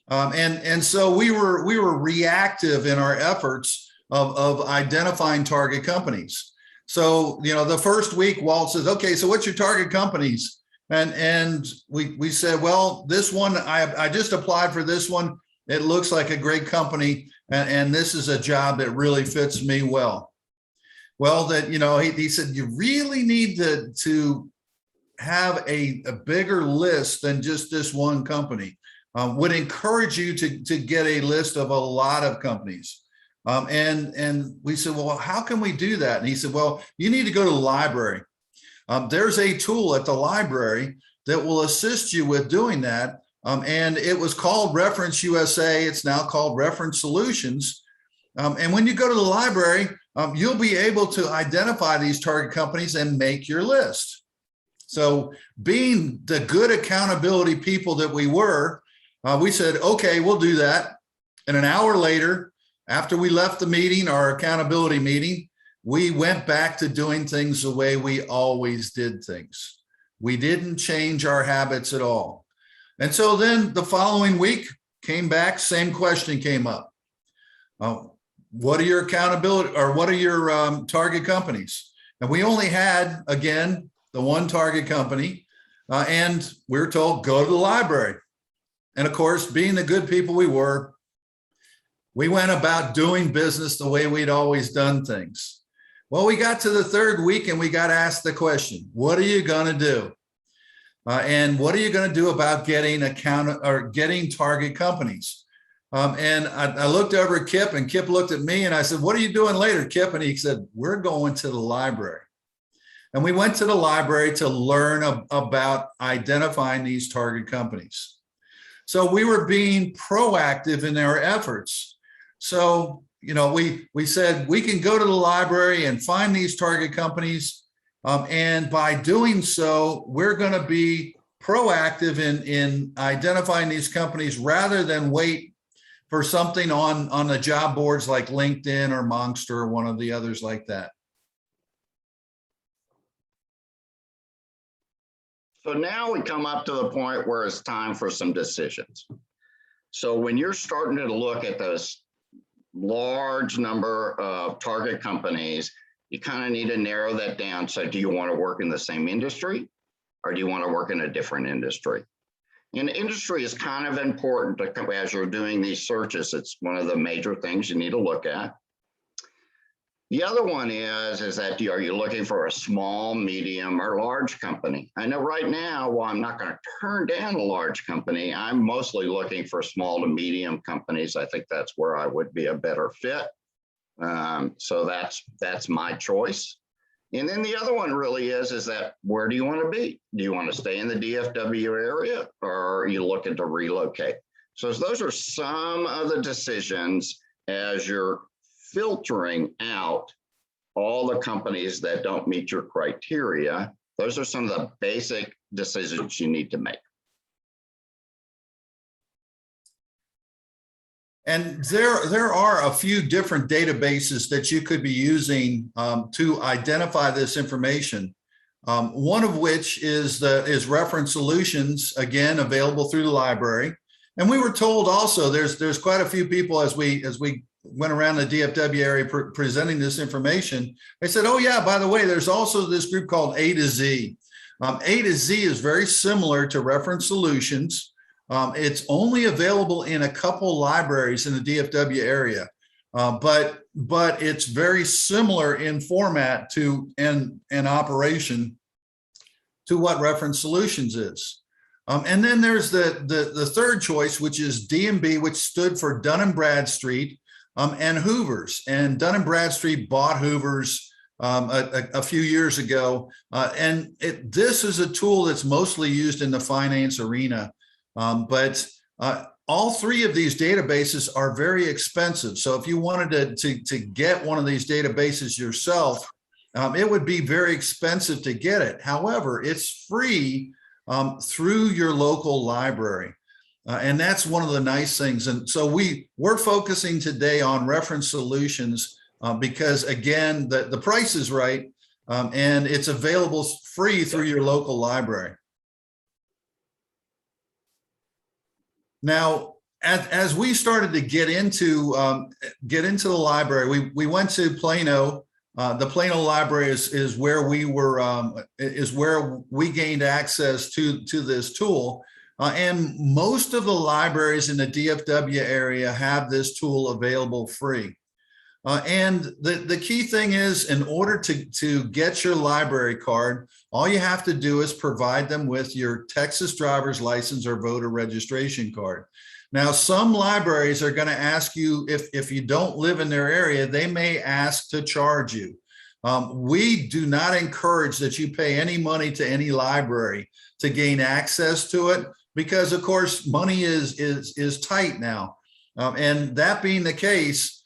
And so we were reactive in our efforts of identifying target companies. So, the first week Walt says, okay, so what's your target companies? And we said, well, this one, I just applied for this one. It looks like a great company. And this is a job that really fits me well. Well, he said, you really need to have a bigger list than just this one company. Would encourage you to get a list of a lot of companies. And we said, well, how can we do that? And he said, well, you need to go to the library. There's a tool at the library that will assist you with doing that. And it was called Reference USA. It's now called Reference Solutions. And when you go to the library, you'll be able to identify these target companies and make your list. So being the good accountability people that we were, we said, okay, we'll do that. And an hour later, after we left the meeting, our accountability meeting, we went back to doing things the way we always did things. We didn't change our habits at all. And so then the following week came back, same question came up. What are your accountability, or what are your target companies? And we only had, again, the one target company, and we were told, go to the library. And of course, being the good people we were, we went about doing business the way we'd always done things. Well, we got to the third week and we got asked the question, what are you going to do? And what are you going to do about getting getting target companies? And I looked over at Kipp, and Kipp looked at me, and I said, what are you doing later, Kipp? And he said, we're going to the library. And we went to the library to learn about identifying these target companies. So we were being proactive in our efforts. So, you know, we said we can go to the library and find these target companies. And by doing so, we're going to be proactive in identifying these companies rather than wait for something on the job boards like LinkedIn or Monster or one of the others like that. So now we come up to the point where it's time for some decisions. So when you're starting to look at this large number of target companies, you kind of need to narrow that down. So do you want to work in the same industry, or do you want to work in a different industry? And industry is kind of important as you're doing these searches. It's one of the major things you need to look at. The other one is that are you looking for a small, medium, or large company? I know right now, while I'm not going to turn down a large company, I'm mostly looking for small to medium companies. I think that's where I would be a better fit. So that's my choice. And then the other one really is that where do you want to be? Do you want to stay in the DFW area, or are you looking to relocate? So those are some of the decisions as you're filtering out all the companies that don't meet your criteria. Those are some of the basic decisions you need to make. And there are a few different databases that you could be using to identify this information. One of which is Reference Solutions, again, available through the library. And we were told also there's quite a few people as we went around the DFW area presenting this information. They said, oh yeah, by the way, there's also this group called A to Z. A to Z is very similar to Reference Solutions. It's only available in a couple libraries in the DFW area, but it's very similar in format to and operation to what Reference Solutions is. And then there's the third choice, which is DMB, which stood for Dun & Bradstreet, and Hoover's. And Dun & Bradstreet bought Hoover's a few years ago. And this is a tool that's mostly used in the finance arena. But all three of these databases are very expensive. So if you wanted to get one of these databases yourself, it would be very expensive to get it. However, it's free through your local library. And that's one of the nice things. And so we're focusing today on Reference Solutions because, again, the price is right and it's available free through your local library. Now, as we started to get into the library, we went to Plano. The Plano Library is where we were where we gained access to this tool. And most of the libraries in the DFW area have this tool available free. And the key thing is, in order to get your library card, all you have to do is provide them with your Texas driver's license or voter registration card. Now, some libraries are going to ask you, if you don't live in their area, they may ask to charge you. We do not encourage that you pay any money to any library to gain access to it, because of course money is tight now. And that being the case,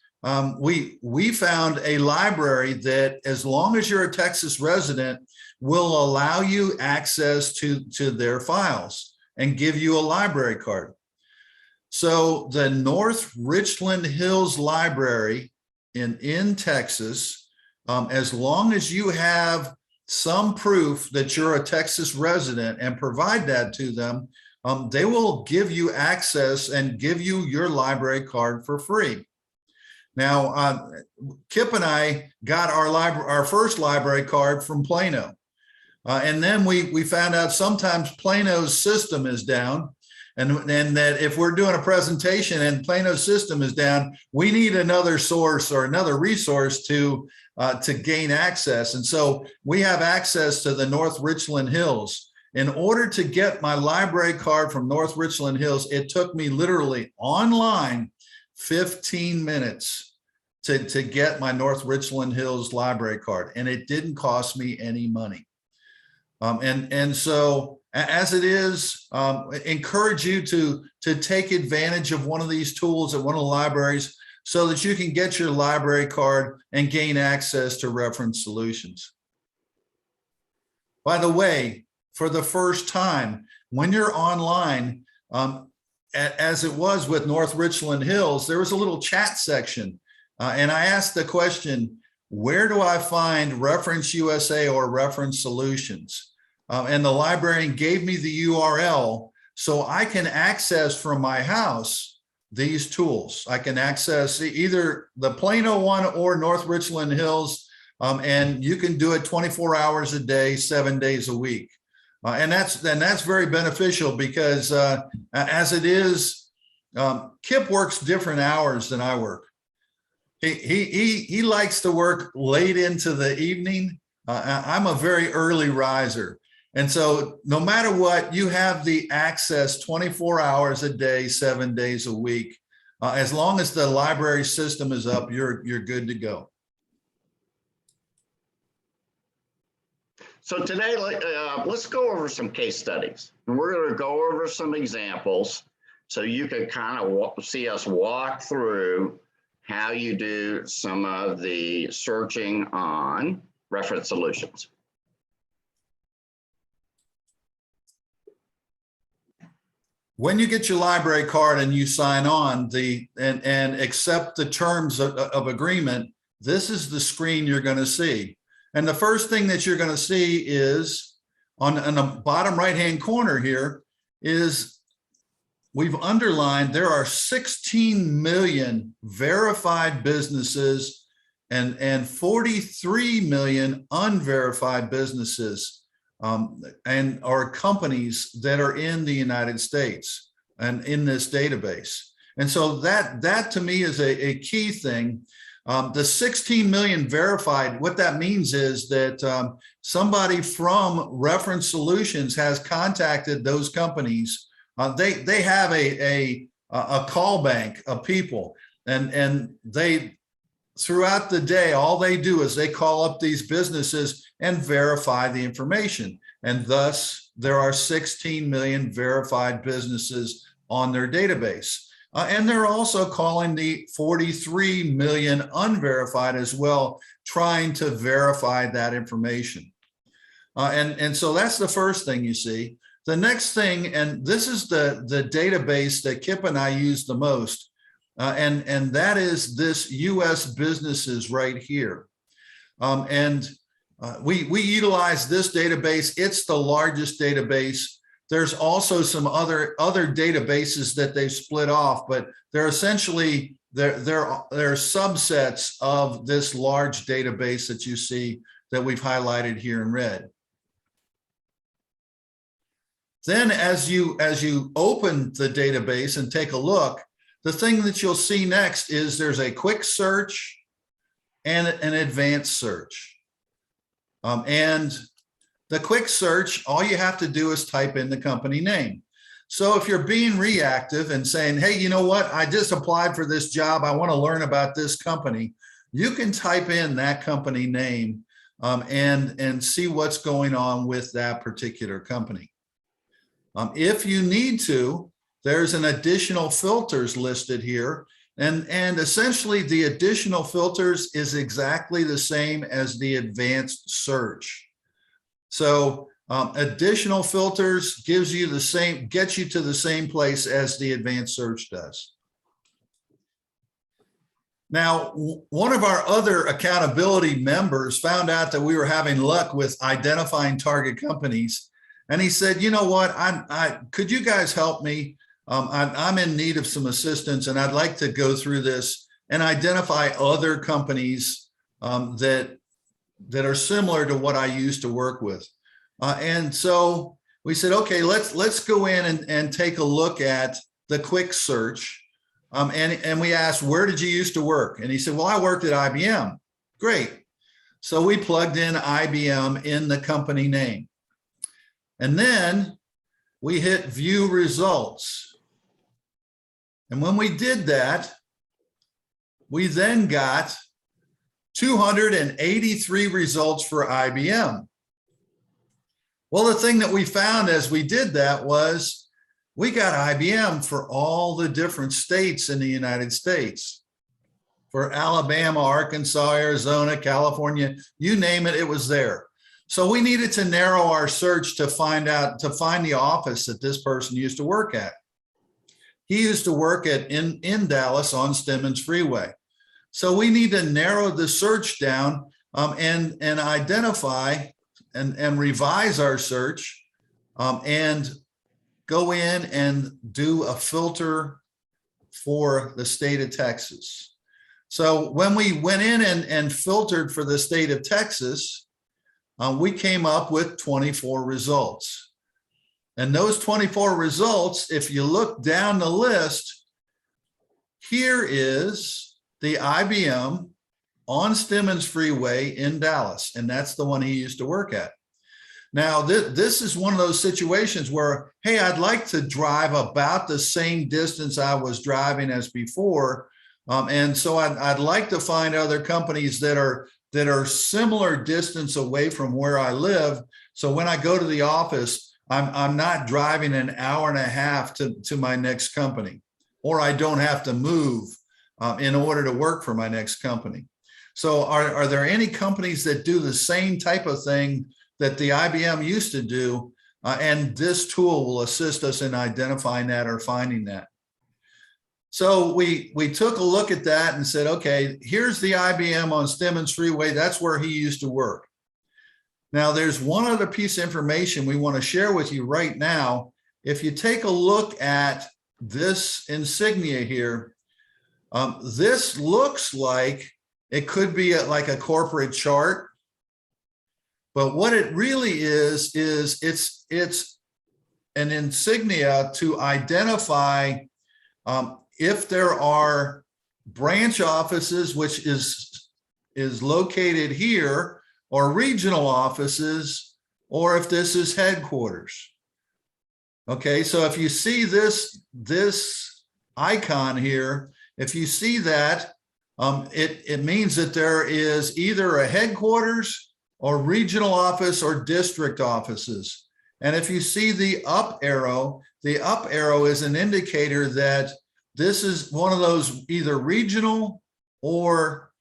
we found a library that, as long as you're a Texas resident, will allow you access to their files and give you a library card. So the North Richland Hills Library in Texas, as long as you have some proof that you're a Texas resident and provide that to them, they will give you access and give you your library card for free. Now, Kipp and I got our first library card from Plano. And then we found out sometimes Plano's system is down. And that if we're doing a presentation and Plano's system is down, we need another source or another resource to gain access. And so we have access to the North Richland Hills. In order to get my library card from North Richland Hills, it took me literally online 15 minutes to get my North Richland Hills library card. And it didn't cost me any money. And so as it is, encourage you to take advantage of one of these tools at one of the libraries so that you can get your library card and gain access to reference solutions. By the way, for the first time, when you're online, as it was with North Richland Hills, there was a little chat section. And I asked the question, where do I find Reference USA or Reference Solutions? And the librarian gave me the URL so I can access from my house these tools. I can access either the Plano one or North Richland Hills, and you can do it 24 hours a day, 7 days a week. And that's very beneficial because as it is, Kipp works different hours than I work. He likes to work late into the evening. I'm a very early riser. And so no matter what, you have the access 24 hours a day, 7 days a week. As long as the library system is up, you're good to go. So today, let's go over some case studies. And we're going to go over some examples so you can kind of see us walk through how you do some of the searching on reference solutions. When you get your library card and you sign on and accept the terms of agreement, this is the screen you're going to see. And the first thing that you're going to see is on the bottom right-hand corner here is we've underlined there are 16 million verified businesses and 43 million unverified businesses and or companies that are in the United States and in this database. And so that to me is a key thing. The 16 million verified, what that means is that somebody from Reference Solutions has contacted those companies. They have a call bank of people, and they throughout the day, all they do is they call up these businesses and verify the information. And thus, there are 16 million verified businesses on their database. And they're also calling the 43 million unverified as well, trying to verify that information. And so that's the first thing you see. The next thing, and this is the database that Kipp and I use the most, and that is this US businesses right here. We utilize this database. It's the largest database. There's also some other databases that they've split off, but they're essentially, they're subsets of this large database that you see that we've highlighted here in red. Then as you open the database and take a look, the thing that you'll see next is there's a quick search and an advanced search. And the quick search, all you have to do is type in the company name. So if you're being reactive and saying, hey, you know what, I just applied for this job, I want to learn about this company, you can type in that company name and see what's going on with that particular company. If you need to, there's an additional filters listed here. And essentially the additional filters is exactly the same as the advanced search. So additional filters gets you to the same place as the advanced search does. Now, one of our other accountability members found out that we were having luck with identifying target companies. And he said, you know what, could you guys help me? I'm in need of some assistance, and I'd like to go through this and identify other companies that are similar to what I used to work with. And so we said, okay, let's go in and take a look at the quick search. And we asked, where did you used to work? And he said, well, I worked at IBM. Great. So we plugged in IBM in the company name. And then we hit view results. And when we did that, we then got 283 results for IBM. Well, the thing that we found as we did that was we got IBM for all the different states in the United States. For Alabama, Arkansas, Arizona, California, you name it, it was there. So we needed to narrow our search to find the office that this person used to work at. He used to work in Dallas on Stemmons Freeway. So we need to narrow the search down and identify and revise our search and go in and do a filter for the state of Texas. So when we went in and filtered for the state of Texas, we came up with 24 results. And those 24 results, if you look down the list, here is the IBM on Stemmons Freeway in Dallas, and that's the one he used to work at. Now, this is one of those situations where, hey, I'd like to drive about the same distance I was driving as before, and so I'd like to find other companies that are similar distance away from where I live. So when I go to the office, I'm not driving an hour and a half to my next company, or I don't have to move in order to work for my next company. So are there any companies that do the same type of thing that the IBM used to do? And this tool will assist us in identifying that or finding that. So we took a look at that and said, okay, here's the IBM on Stemmons Freeway. That's where he used to work. Now, there's one other piece of information we want to share with you right now. If you take a look at this insignia here, this looks like it could be like a corporate chart, but what it really is it's an insignia to identify if there are branch offices, which is located here, or regional offices, or if this is headquarters. Okay, so if you see this icon here, if you see that, it means that there is either a headquarters or regional office or district offices. And if you see the up arrow is an indicator that this is one of those either regional or,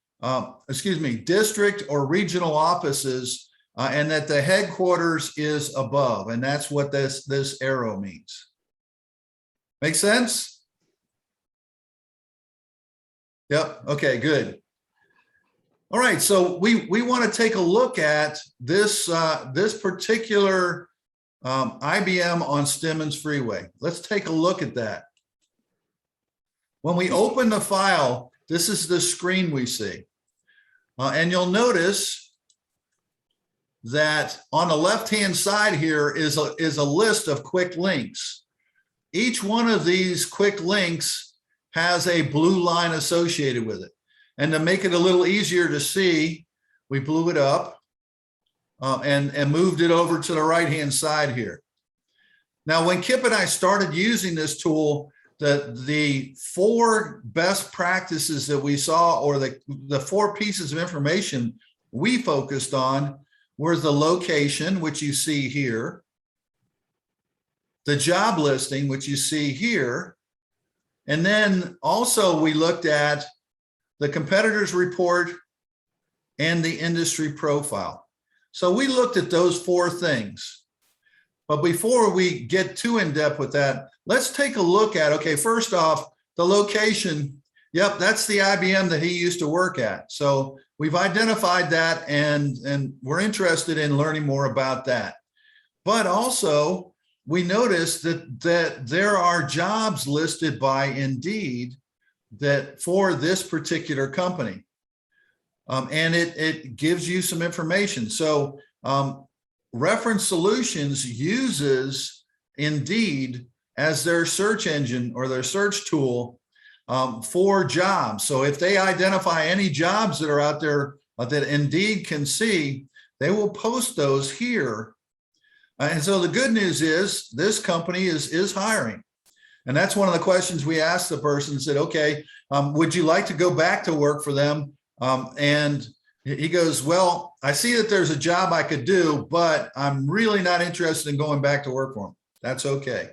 district or regional offices, and that the headquarters is above. And that's what this arrow means. Make sense? Yep. Okay, good. All right. So we want to take a look at this particular IBM on Stemmons Freeway. Let's take a look at that. When we open the file, this is the screen we see. And you'll notice that on the left-hand side here is a list of quick links. Each one of these quick links has a blue line associated with it. And to make it a little easier to see, we blew it up and moved it over to the right-hand side here. Now, when Kipp and I started using this tool, the 4 best practices that we saw, or the 4 pieces of information we focused on, were the location, which you see here, the job listing, which you see here, and then also we looked at the competitors report and the industry profile. So we looked at those 4 things. But before we get too in depth with that, let's take a look at, okay, first off, the location. Yep, that's the IBM that he used to work at. So we've identified that, and we're interested in learning more about that. But also, we noticed that there are jobs listed by Indeed that for this particular company. And it gives you some information. So Reference Solutions uses Indeed as their search engine or their search tool for jobs. So if they identify any jobs that are out there that Indeed can see, they will post those here. And so the good news is this company is hiring. And that's one of the questions we asked the person, said, okay, would you like to go back to work for them? And he goes, well, I see that there's a job I could do, but I'm really not interested in going back to work for them. That's okay.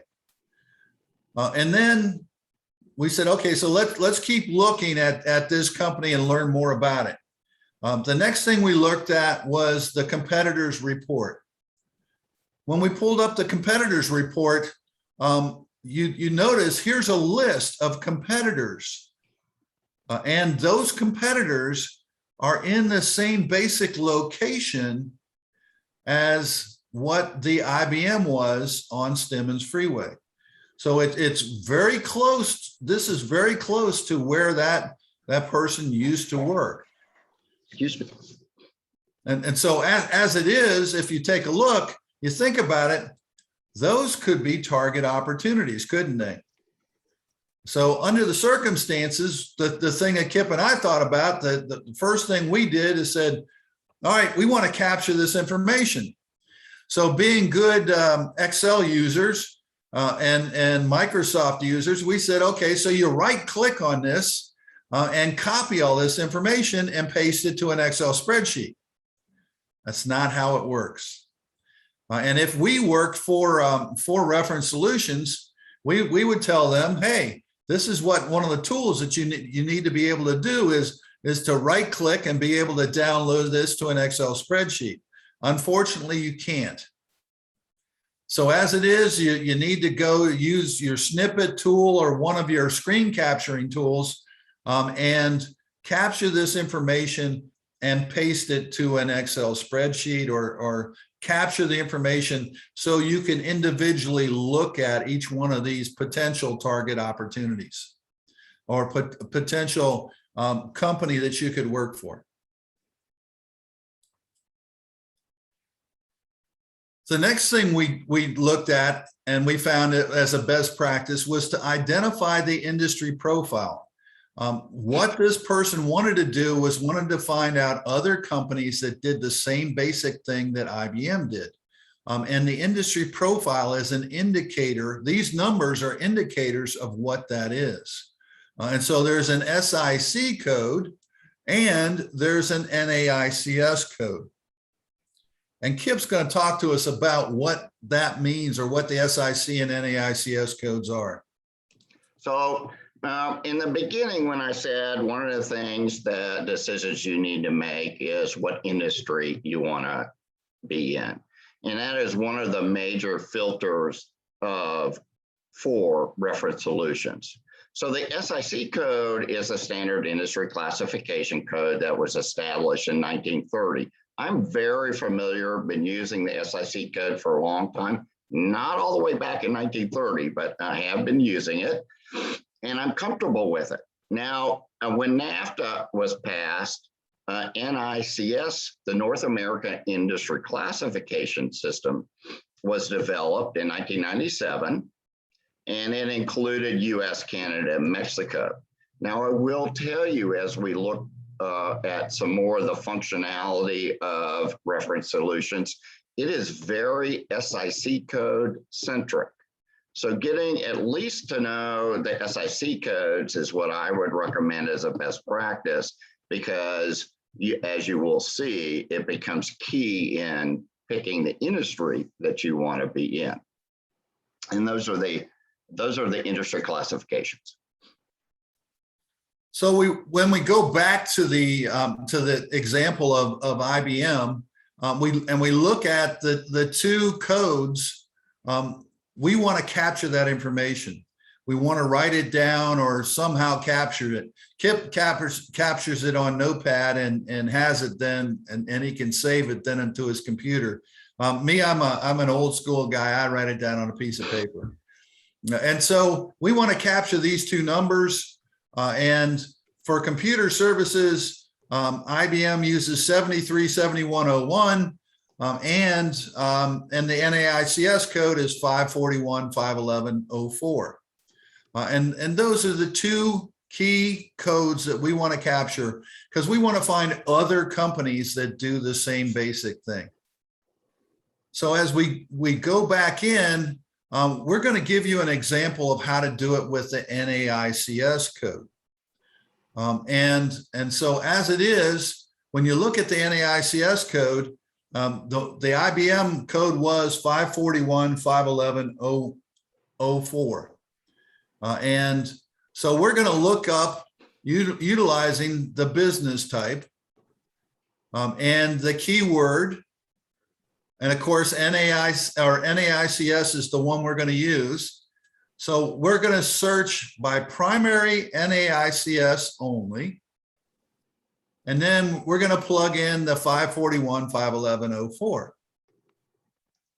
And then we said, okay, so let's keep looking at this company and learn more about it. The next thing we looked at was the competitors report. When we pulled up the competitors report, you notice here's a list of competitors. And those competitors are in the same basic location as what the IBM was on Stemmons Freeway. So it's very close. This is very close to where that person used to work. Excuse me. And so as it is, if you take a look, you think about it, those could be target opportunities, couldn't they? So under the circumstances, the thing that Kipp and I thought about, the first thing we did is said, all right, we want to capture this information. So being good Excel users and Microsoft users, we said, okay, so you right click on this and copy all this information and paste it to an Excel spreadsheet. That's not how it works. And if we worked for Reference Solutions, we would tell them, hey, this is what one of the tools that you need to be able to do is to right click and be able to download this to an Excel spreadsheet. Unfortunately, you can't. So as it is, you need to go use your snippet tool or one of your screen capturing tools and capture this information and paste it to an Excel spreadsheet or capture the information so you can individually look at each one of these potential target opportunities or potential company that you could work for. The next thing we looked at and we found it as a best practice was to identify the industry profile. What this person wanted to do was wanted to find out other companies that did the same basic thing that IBM did. And the industry profile is an indicator. These numbers are indicators of what that is. And so there's an SIC code and there's an NAICS code. And Kipp's going to talk to us about what that means or what the SIC and NAICS codes are. So in the beginning, when I said one of the things, the decisions you need to make is what industry you want to be in. And that is one of the major filters for Reference Solutions. So the SIC code is a standard industry classification code that was established in 1930. I'm very familiar, been using the SIC code for a long time, not all the way back in 1930, but I have been using it. And I'm comfortable with it. Now, when NAFTA was passed, NICS, the North American Industry Classification System, was developed in 1997, and it included US, Canada, and Mexico. Now, I will tell you, as we look at some more of the functionality of Reference Solutions, it is very SIC code centric. So getting at least to know the SIC codes is what I would recommend as a best practice, because as you will see, it becomes key in picking the industry that you want to be in. And those are the industry classifications. So when we go back to the example of IBM, we look at the two codes. We want to capture that information. We want to write it down or somehow capture it. Kipp captures it on Notepad and has it then, and he can save it then into his computer. Me, I'm an old school guy. I write it down on a piece of paper. And so we want to capture these two numbers. And for computer services, IBM uses 737101. and the NAICS code is 541-511-04. And those are the two key codes that we want to capture because we want to find other companies that do the same basic thing. So as we go back in, we're going to give you an example of how to do it with the NAICS code. And so as it is, when you look at the NAICS code, the IBM code was 541-511-04. And so we're going to look up utilizing the business type and the keyword. And of course, NAICS is the one we're going to use. So we're going to search by primary NAICS only. And then we're going to plug in the 541-511-04.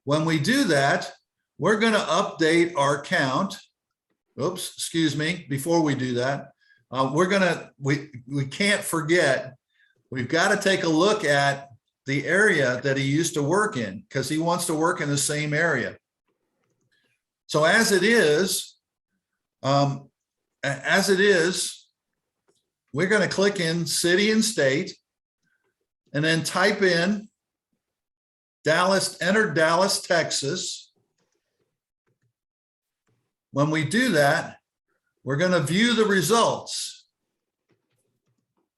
When we do that, we're going to update our count. Oops, excuse me. Before we do that, we can't forget, we've got to take a look at the area that he used to work in because he wants to work in the same area. So as it is, we're going to click in city and state and then type in Dallas, enter Dallas, Texas. When we do that, we're going to view the results.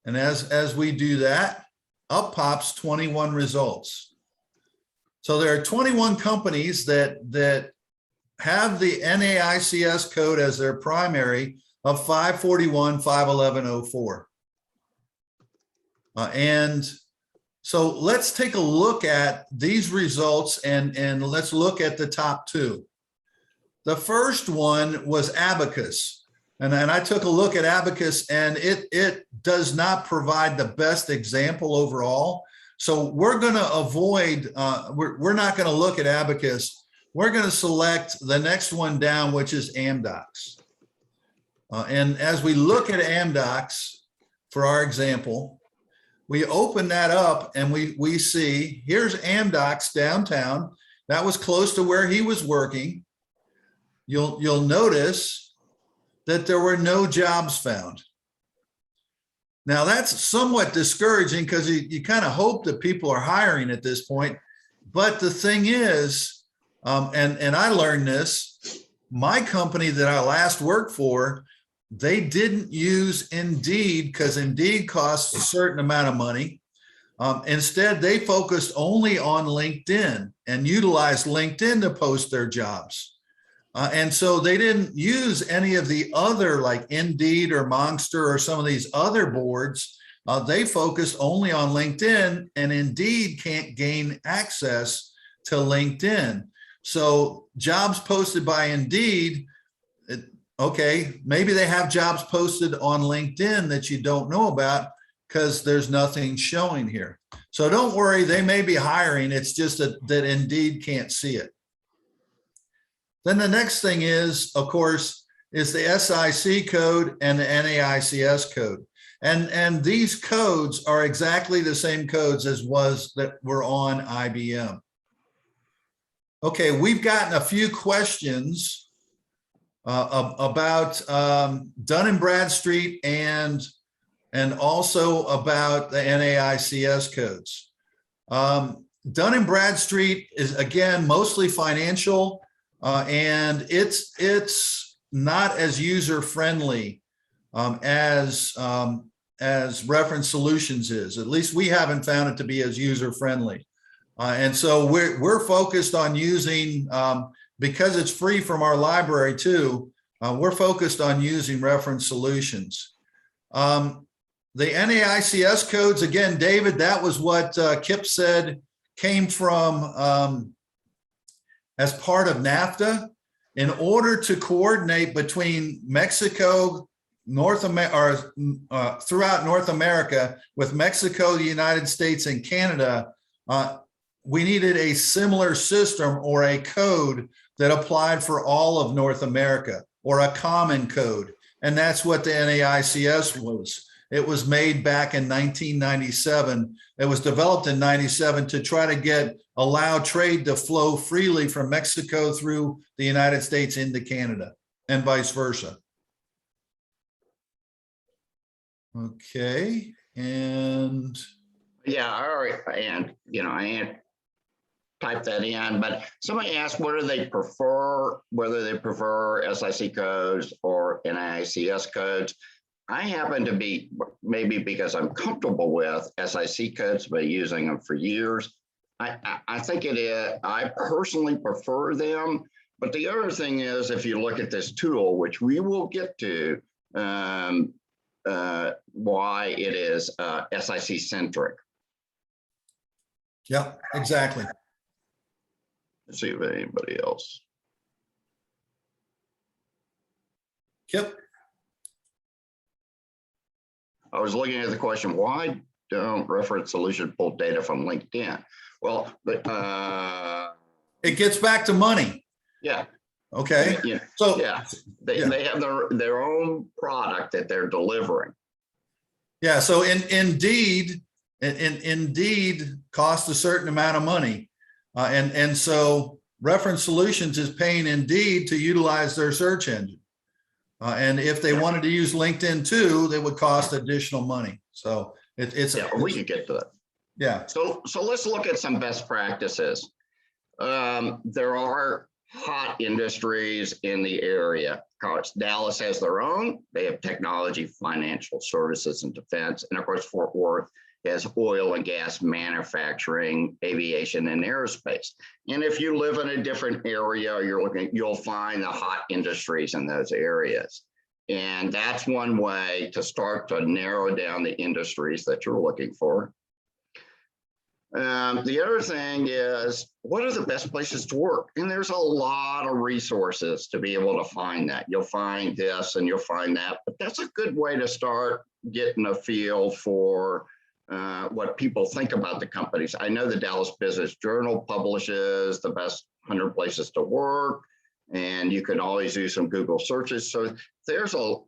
And as we do that, up pops 21 results. So there are 21 companies that have the NAICS code as their primary of 541-511-04. And so let's take a look at these results and let's look at the top two. The first one was Abacus. And I took a look at Abacus and it does not provide the best example overall. So we're going to avoid, we're not going to look at Abacus. We're going to select the next one down, which is Amdocs. And as we look at Amdocs, for our example, we open that up and we see here's Amdocs downtown. That was close to where he was working. You'll notice that there were no jobs found. Now that's somewhat discouraging because you kind of hope that people are hiring at this point. But the thing is, and I learned this, my company that I last worked for, they didn't use Indeed because Indeed costs a certain amount of money. Instead, they focused only on LinkedIn and utilized LinkedIn to post their jobs. And so they didn't use any of the other like Indeed or Monster or some of these other boards. They focused only on LinkedIn, and Indeed can't gain access to LinkedIn. So jobs posted by Indeed, okay, maybe they have jobs posted on LinkedIn that you don't know about because there's nothing showing here. So don't worry, they may be hiring. It's just that Indeed can't see it. Then the next thing is, of course, is the SIC code and the NAICS code. And these codes are exactly the same codes as was that were on IBM. Okay, we've gotten a few questions about Dun & Bradstreet and also about the NAICS codes. Dun & Bradstreet is, again, mostly financial. And it's not as user-friendly as Reference Solutions is. At least we haven't found it to be as user-friendly. And so we're focused on using, because it's free from our library too, we're focused on using Reference Solutions. The NAICS codes, again, David, that was what Kipp said came from as part of NAFTA. In order to coordinate between Mexico, throughout North America with Mexico, the United States, and Canada, we needed a similar system or a code that applied for all of North America, or a common code. And that's what the NAICS was. It was made back in 1997. It was developed in 97 to try to allow trade to flow freely from Mexico through the United States into Canada and vice versa. Okay, and Yeah, I already, I typed that in, but somebody asked whether they prefer SIC codes or NAICS codes. I happen to be, maybe because I'm comfortable with SIC codes, but using them for years. I think it is, I personally prefer them. But the other thing is, if you look at this tool, which we will get to, why it is SIC centric. yeah, exactly. Let's see if anybody else. Kipp. I was looking at the question, why don't reference solution pull data from LinkedIn? Well, It gets back to money. yeah. Okay. Yeah. So Yeah, they have their own product that they're delivering. yeah, so Indeed costs a certain amount of money. And so Reference Solutions is paying Indeed to utilize their search engine. And if they wanted to use LinkedIn too, they would cost additional money. So We could get to that. Yeah. So let's look at some best practices. There are hot industries in the area. Of course, Dallas has their own. They have technology, financial services, and defense. And of course, Fort Worth has oil and gas manufacturing, aviation, and aerospace. And if you live in a different area, you'll find the hot industries in those areas. And that's one way to start to narrow down the industries that you're looking for. The other thing is, what are the best places to work? And there's a lot of resources to be able to find that. You'll find this and you'll find that, but that's a good way to start getting a feel for what people think about the companies. I know the Dallas Business Journal publishes the best 100 places to work, and you can always do some Google searches. So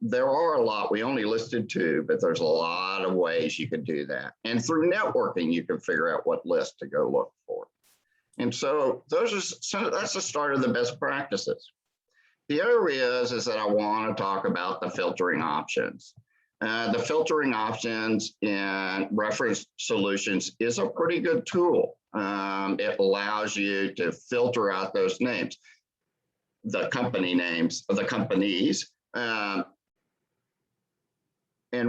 there are a lot. We only listed 2, but there's a lot of ways you can do that. And through networking, you can figure out what list to go look for. And so that's the start of the best practices. The other is that I want to talk about the filtering options. The filtering options in Reference Solutions is a pretty good tool. It allows you to filter out those names, the company names of the companies. And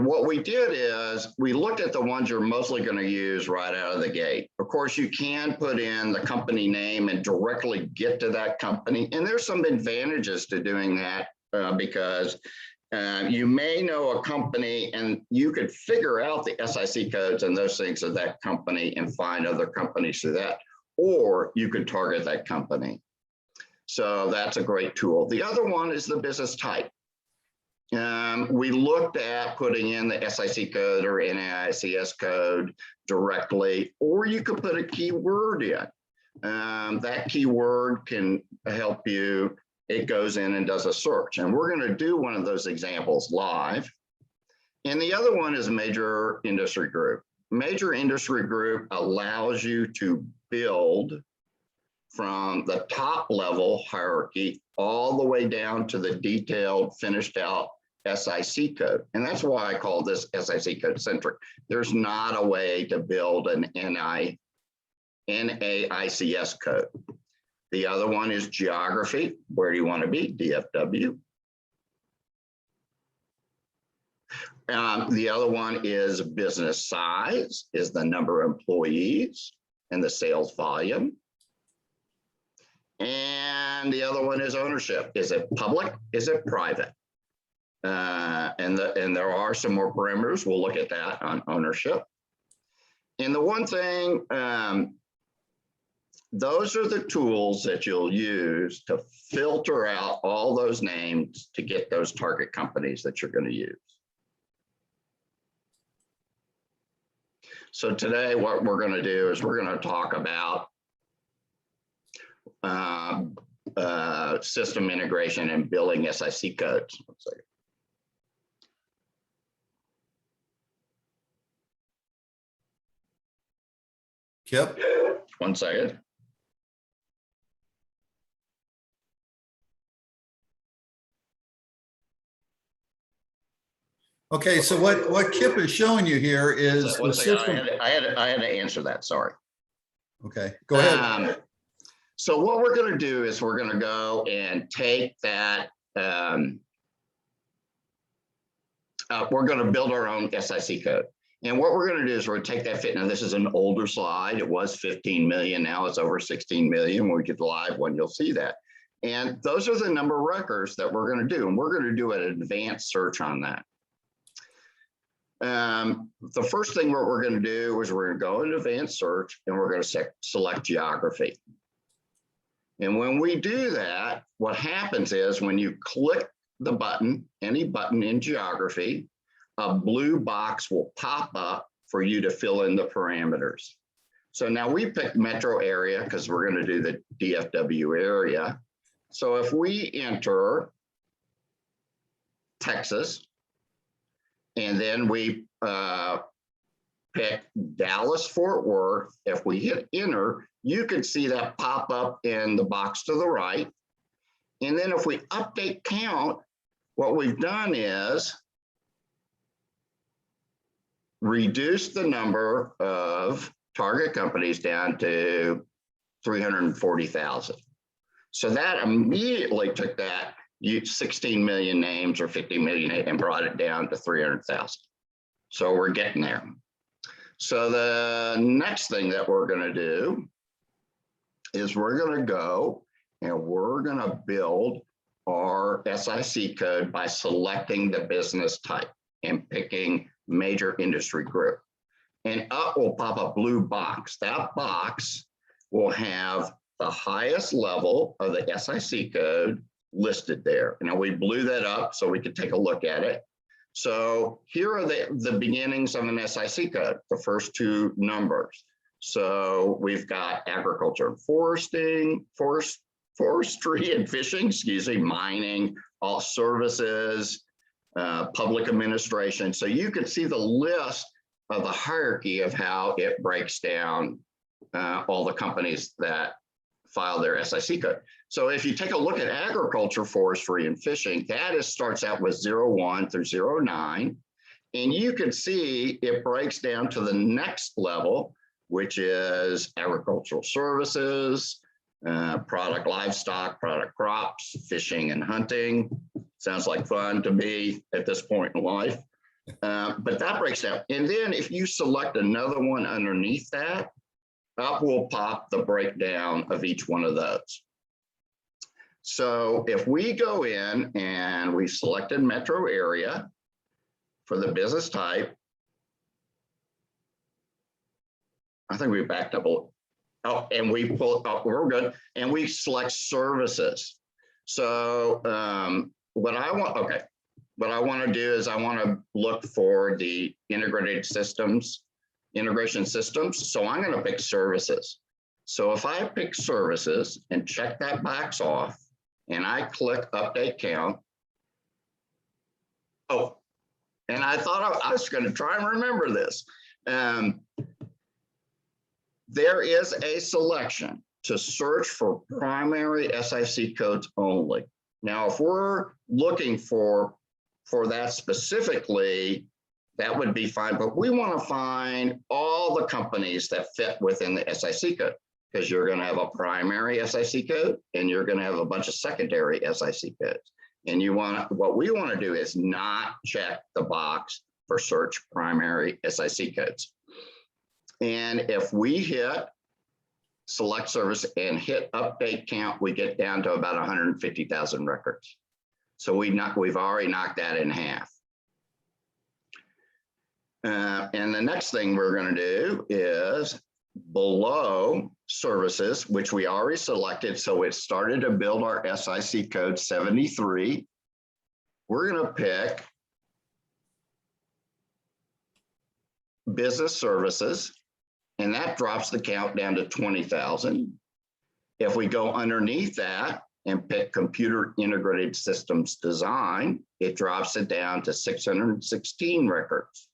what we did is we looked at the ones you're mostly going to use right out of the gate. Of course, you can put in the company name and directly get to that company. And there's some advantages to doing that because you may know a company and you could figure out the SIC codes and those things of that company and find other companies through that, or you could target that company. So that's a great tool. The other one is the business type. We looked at putting in the SIC code or NAICS code directly, or you could put a keyword in. That keyword can help you. It goes in and does a search. And we're going to do one of those examples live. And the other one is a major industry group. Major industry group allows you to build from the top level hierarchy all the way down to the detailed, finished out SIC code. And that's why I call this SIC code centric. There's not a way to build an NAICS code. The other one is geography. Where do you want to be? DFW. The other one is business size, is the number of employees and the sales volume. And the other one is ownership. Is it public? Is it private? And there are some more parameters. We'll look at that on ownership. And the one thing, those are the tools that you'll use to filter out all those names to get those target companies that you're going to use. So today, what we're going to do is we're going to talk about system integration and building SIC codes. Kipp. 1 second. Okay, so what Kipp is showing you here is the 1 second. system. I had to answer that. Sorry. Okay, go ahead. So what we're going to do is we're going to go and take that. We're going to build our own SIC code. And what we're going to do is we're going to take that fit. Now, this is an older slide. It was 15 million. Now it's over 16 million. When we get the live one, you'll see that. And those are the number of records that we're going to do. And we're going to do an advanced search on that. The first thing what we're going to do is we're going to go into advanced search and we're going to select geography. And when we do that, what happens is when you click the button, any button in geography, a blue box will pop up for you to fill in the parameters. So now we picked metro area because we're going to do the DFW area. So if we enter Texas, and then we pick Dallas-Fort Worth, if we hit enter, you can see that pop up in the box to the right. And then if we update count, what we've done is reduce the number of target companies down to 340,000. So that immediately took that 16 million names or 50 million and brought it down to 300,000. So we're getting there. So the next thing that we're going to do is we're going to go and we're going to build our SIC code by selecting the business type and picking major industry group. And up will pop a blue box. That box will have the highest level of the SIC code listed there. Now we blew that up so we could take a look at it. So here are the beginnings of an SIC code, the first two numbers. So we've got agriculture and forestry and fishing, mining, all services, public administration. So you can see the list of the hierarchy of how it breaks down all the companies that file their SIC code. So if you take a look at agriculture, forestry, and fishing, that starts out with 01 through 09. And you can see it breaks down to the next level, which is agricultural services, product livestock, product crops, fishing and hunting. Sounds like fun to me at this point in life. But that breaks down. And then if you select another one underneath that, up will pop the breakdown of each one of those. So if we go in and we selected metro area for the business type, I think we backed up. Oh, and we pull up, we're good. And we select services. So what I want to do is I want to look for the integration systems. So I'm going to pick services. So if I pick services and check that box off and I click update count. Oh, and I thought I was going to try and remember this. There is a selection to search for primary SIC codes only. Now, if we're looking for that specifically, that would be fine, but we want to find all the companies that fit within the SIC code, because you're going to have a primary SIC code and you're going to have a bunch of secondary SIC codes. And what we want to do is not check the box for search primary SIC codes. And if we hit select service and hit update count, we get down to about 150,000 records. So we've already knocked that in half. And the next thing we're going to do is below services, which we already selected. So it started to build our SIC code 73. We're going to pick business services, and that drops the count down to 20,000. If we go underneath that and pick computer integrated systems design, it drops it down to 616 records.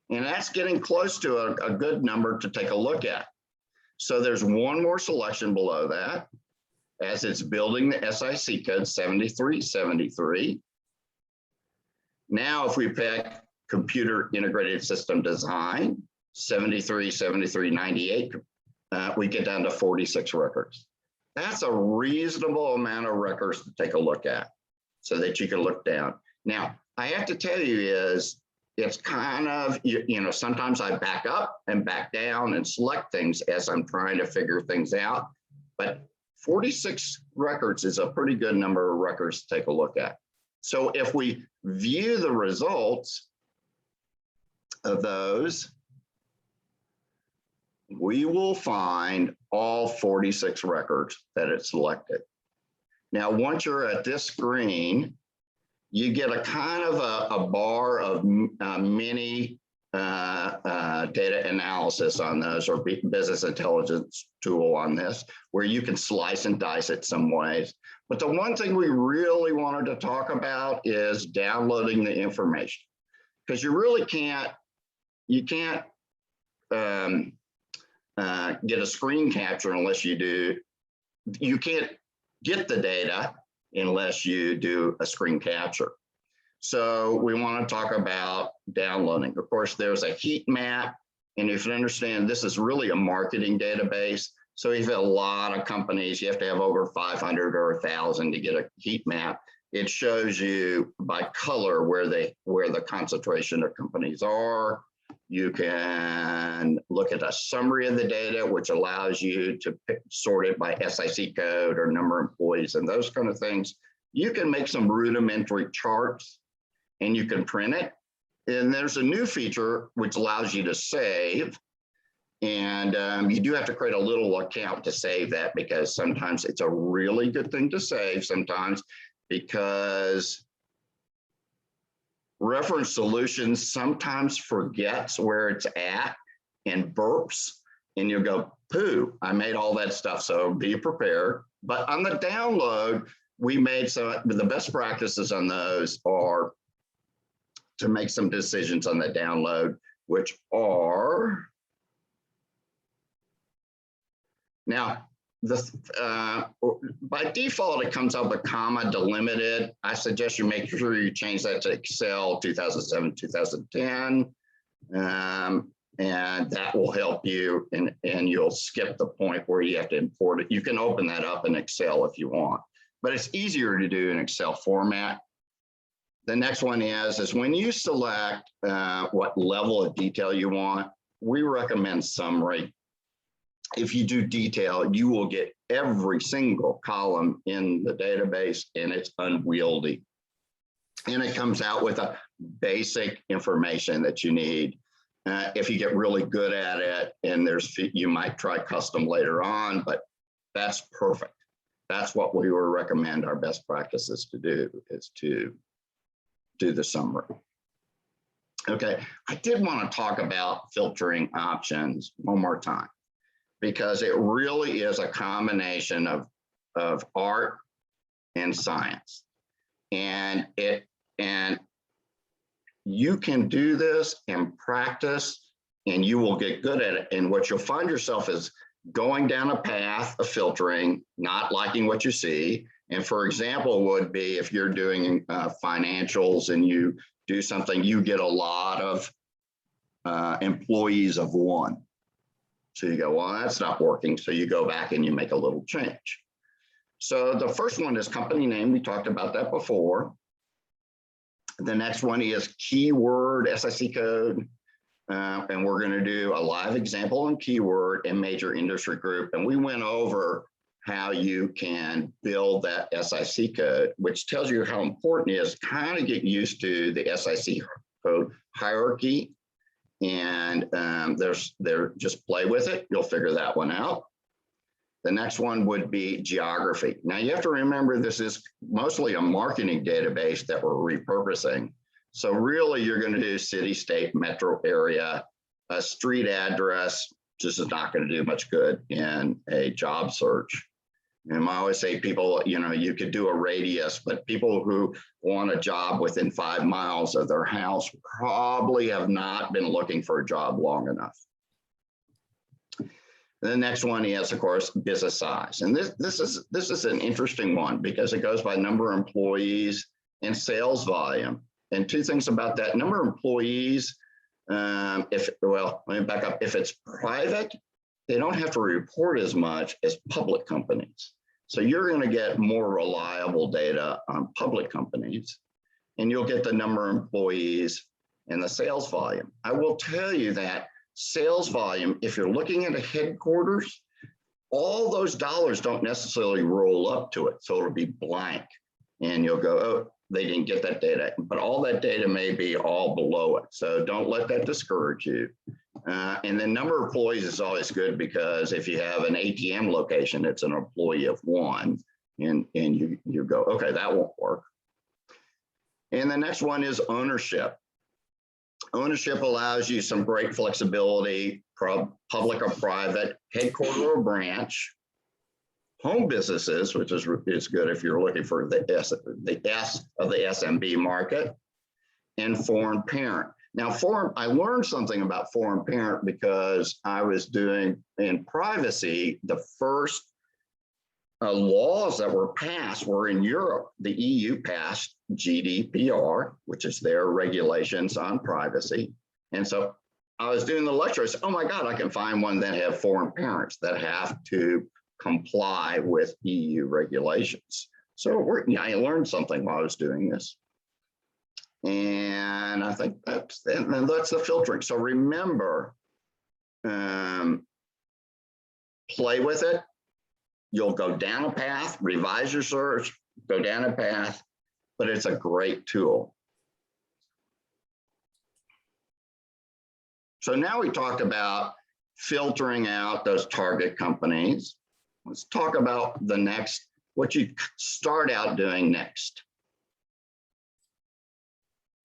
And that's getting close to a good number to take a look at. So there's one more selection below that as it's building the SIC code 7373. Now, if we pick computer integrated system design 737398, we get down to 46 records. That's a reasonable amount of records to take a look at so that you can look down. Now, I have to tell you is it's kind of, you know, sometimes I back up and back down and select things as I'm trying to figure things out, but 46 records is a pretty good number of records to take a look at. So if we view the results of those, we will find all 46 records that it selected. Now, once you're at this screen, you get a kind of a bar of mini data analysis on those, or business intelligence tool on this, where you can slice and dice it some ways. But the one thing we really wanted to talk about is downloading the information, because you really can't get a screen capture unless you can't get the data unless you do a screen capture. So we want to talk about downloading. Of course, there's a heat map. And if you understand, this is really a marketing database. So if you have a lot of companies, you have to have over 500 or 1,000 to get a heat map. It shows you by color where the concentration of companies are. You can look at a summary of the data, which allows you to sort it by SIC code or number of employees and those kind of things. You can make some rudimentary charts and you can print it. And there's a new feature which allows you to save. And you do have to create a little account to save that, because sometimes it's a really good thing to save sometimes, because Reference Solutions sometimes forgets where it's at and burps, and you'll go, poo, I made all that stuff, so be prepared. But on the download, we made the best practices on those are to make some decisions on the download, which are, now, by default, it comes up with comma delimited. I suggest you make sure you change that to Excel 2007, 2010. And that will help you, and you'll skip the point where you have to import it. You can open that up in Excel if you want, but it's easier to do in Excel format. The next one is when you select what level of detail you want, we recommend summary. If you do detail, you will get every single column in the database, and it's unwieldy. And it comes out with a basic information that you need. If you get really good at it, and you might try custom later on, but that's perfect. That's what we would recommend our best practices to do, is to do the summary. Okay, I did want to talk about filtering options one more time, because it really is a combination of art and science. And you can do this and practice, and you will get good at it. And what you'll find yourself is going down a path of filtering, not liking what you see. And for example, would be if you're doing financials and you do something, you get a lot of employees of one. So you go, well, that's not working. So you go back and you make a little change. So the first one is company name. We talked about that before. The next one is keyword SIC code. And we're going to do a live example on keyword and major industry group. And we went over how you can build that SIC code, which tells you how important it is to kind of get used to the SIC code hierarchy. And just play with it. You'll figure that one out. The next one would be geography. Now you have to remember this is mostly a marketing database that we're repurposing. So really you're going to do city, state, metro area, a street address. This is not going to do much good in a job search. And I always say people, you could do a radius, but people who want a job within 5 miles of their house probably have not been looking for a job long enough. The next one is, of course, business size. And this is an interesting one because it goes by number of employees and sales volume. And two things about that: number of employees, let me back up. If it's private, they don't have to report as much as public companies. So you're going to get more reliable data on public companies, and you'll get the number of employees and the sales volume. I will tell you that sales volume, if you're looking at a headquarters, all those dollars don't necessarily roll up to it. So it'll be blank and you'll go, oh, they didn't get that data, but all that data may be all below it. So don't let that discourage you. And the number of employees is always good because if you have an ATM location, it's an employee of 1 and you go, okay, that won't work. And the next one is ownership. Ownership allows you some great flexibility, public or private, headquarter or branch, home businesses, which is good if you're looking for the S of the SMB market, and foreign parent. Now, I learned something about foreign parent because I was doing in privacy, the first laws that were passed were in Europe. The EU passed GDPR, which is their regulations on privacy. And so I was doing the lecture. I said, oh my God, I can find one that have foreign parents that have to comply with EU regulations. So I learned something while I was doing this. And I think that's the filtering. So remember, play with it. You'll go down a path, revise your search, go down a path, but it's a great tool. So now we talked about filtering out those target companies. Let's talk about the next, what you start out doing next.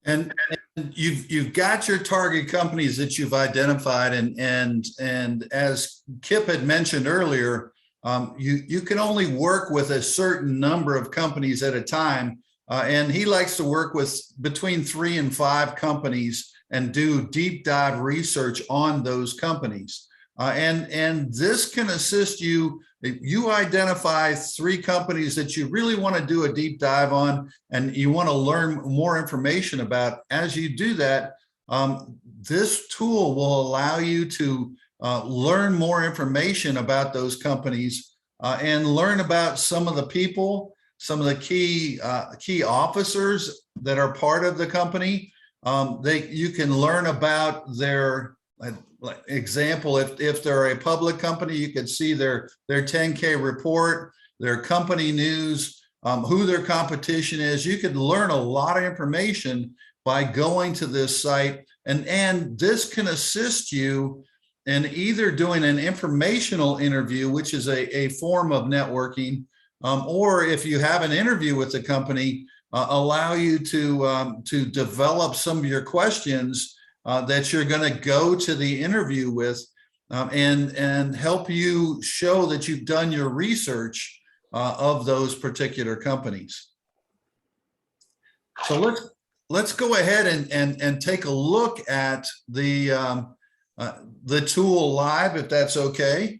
And you've got your target companies that you've identified, and as Kipp had mentioned earlier, you can only work with a certain number of companies at a time, and he likes to work with between 3 and 5 companies and do deep dive research on those companies. And this can assist you. You identify 3 companies that you really want to do a deep dive on and you want to learn more information about. As you do that, this tool will allow you to learn more information about those companies and learn about some of the people, some of the key officers that are part of the company. You can learn about their example. If they're a public company, you can see their 10K report, their company news, who their competition is. You could learn a lot of information by going to this site, and this can assist you in either doing an informational interview, which is a form of networking, or if you have an interview with the company, allow you to develop some of your questions that you're going to go to the interview with, and help you show that you've done your research of those particular companies. So let's go ahead and take a look at the tool live, if that's okay.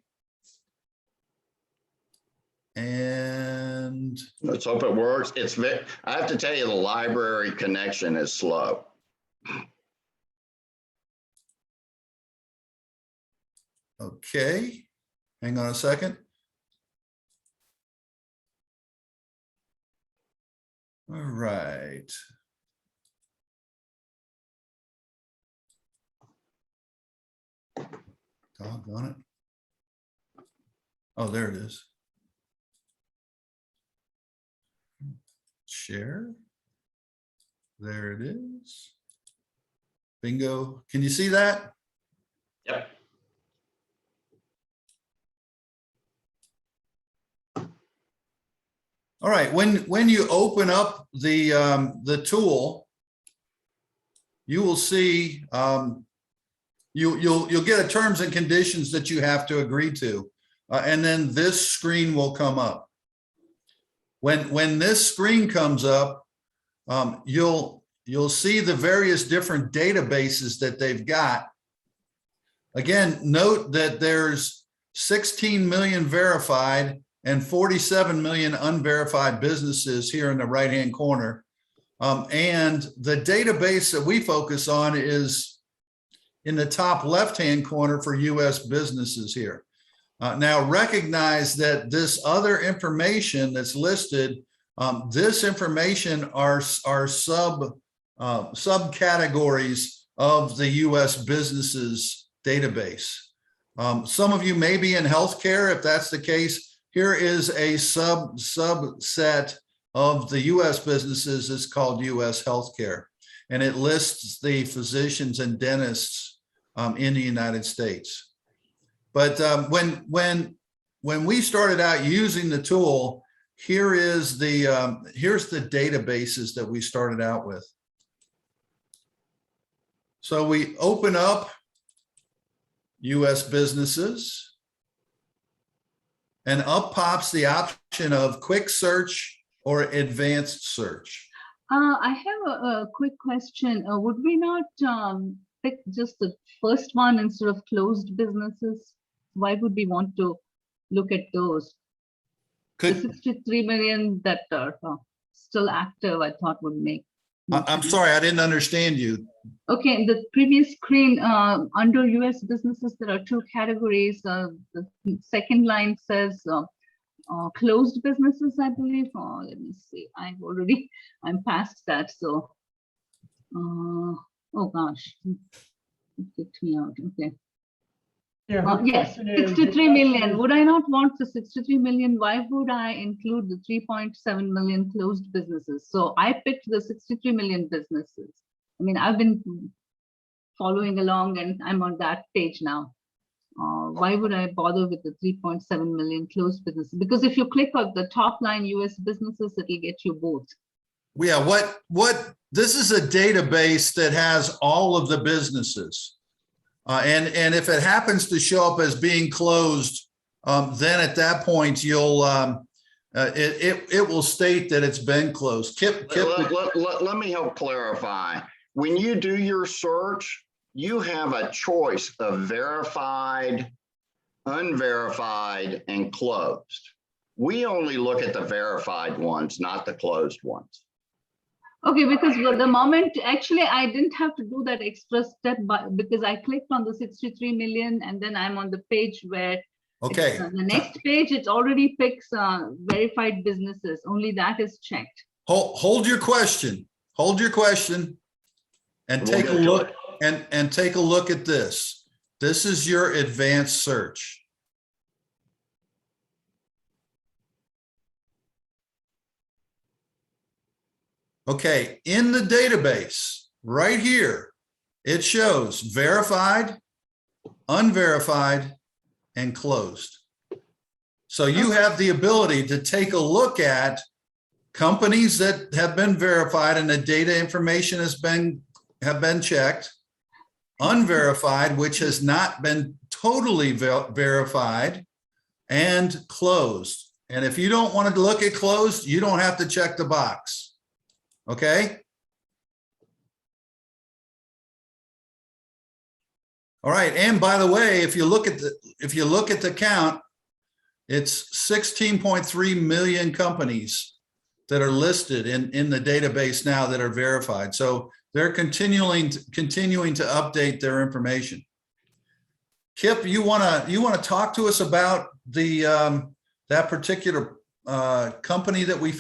And let's hope it works. I have to tell you, the library connection is slow. Okay, hang on a second. All right. Doggone it. Oh, there it is. Share. There it is. Bingo. Can you see that? Yep. All right, when you open up the tool, you will see you'll get a terms and conditions that you have to agree to, and then this screen will come up. When this screen comes up, you'll see the various different databases that they've got. Again, note that there's 16 million verified and 47 million unverified businesses here in the right-hand corner. And the database that we focus on is in the top left-hand corner for US businesses here. Now recognize that this other information that's listed, this information are subcategories of the US businesses database. Some of you may be in healthcare. If that's the case, here is a subset of the US businesses. It's called US healthcare, and it lists the physicians and dentists in the United States. But when we started out using the tool, here's the databases that we started out with. So we open up US businesses, and up pops the option of quick search or advanced search. I have a quick question. Would we not pick just the first one instead of closed businesses? Why would we want to look at those? The 63 million that are still active, I thought would make. I'm sorry, I didn't understand you. Okay, in the previous screen, under US businesses, there are two categories. The second line says closed businesses, I believe. Let me see. I'm past that. So, oh gosh, it kicked me out. Okay. Yeah. Yes, 63 million. Would I not want the 63 million? Why would I include the 3.7 million closed businesses? So I picked the 63 million businesses. I mean, I've been following along and I'm on that page now. Why would I bother with the 3.7 million closed businesses? Because if you click on the top line US businesses, it'll get you both. Yeah, this is a database that has all of the businesses. And if it happens to show up as being closed, then at that point you'll it will state that it's been closed. Kipp, let me help clarify. When you do your search, you have a choice of verified, unverified, and closed. We only look at the verified ones, not the closed ones. Okay, because the moment, actually, I didn't have to do that extra step because I clicked on the 63 million and then I'm on the page where okay. The next page, it already picks verified businesses. Only that is checked. Hold your question. Hold your question and take a look and take a look at this. This is your advanced search. Okay, in the database right here, it shows verified, unverified, and closed. So you have the ability to take a look at companies that have been verified and the data information have been checked, unverified, which has not been totally verified, and closed. And if you don't want to look at closed, you don't have to check the box. Okay. All right. And by the way, if you look at the count, it's 16.3 million companies that are listed in the database now that are verified. So they're continuing to update their information. Kipp, you want to talk to us about the that particular company that you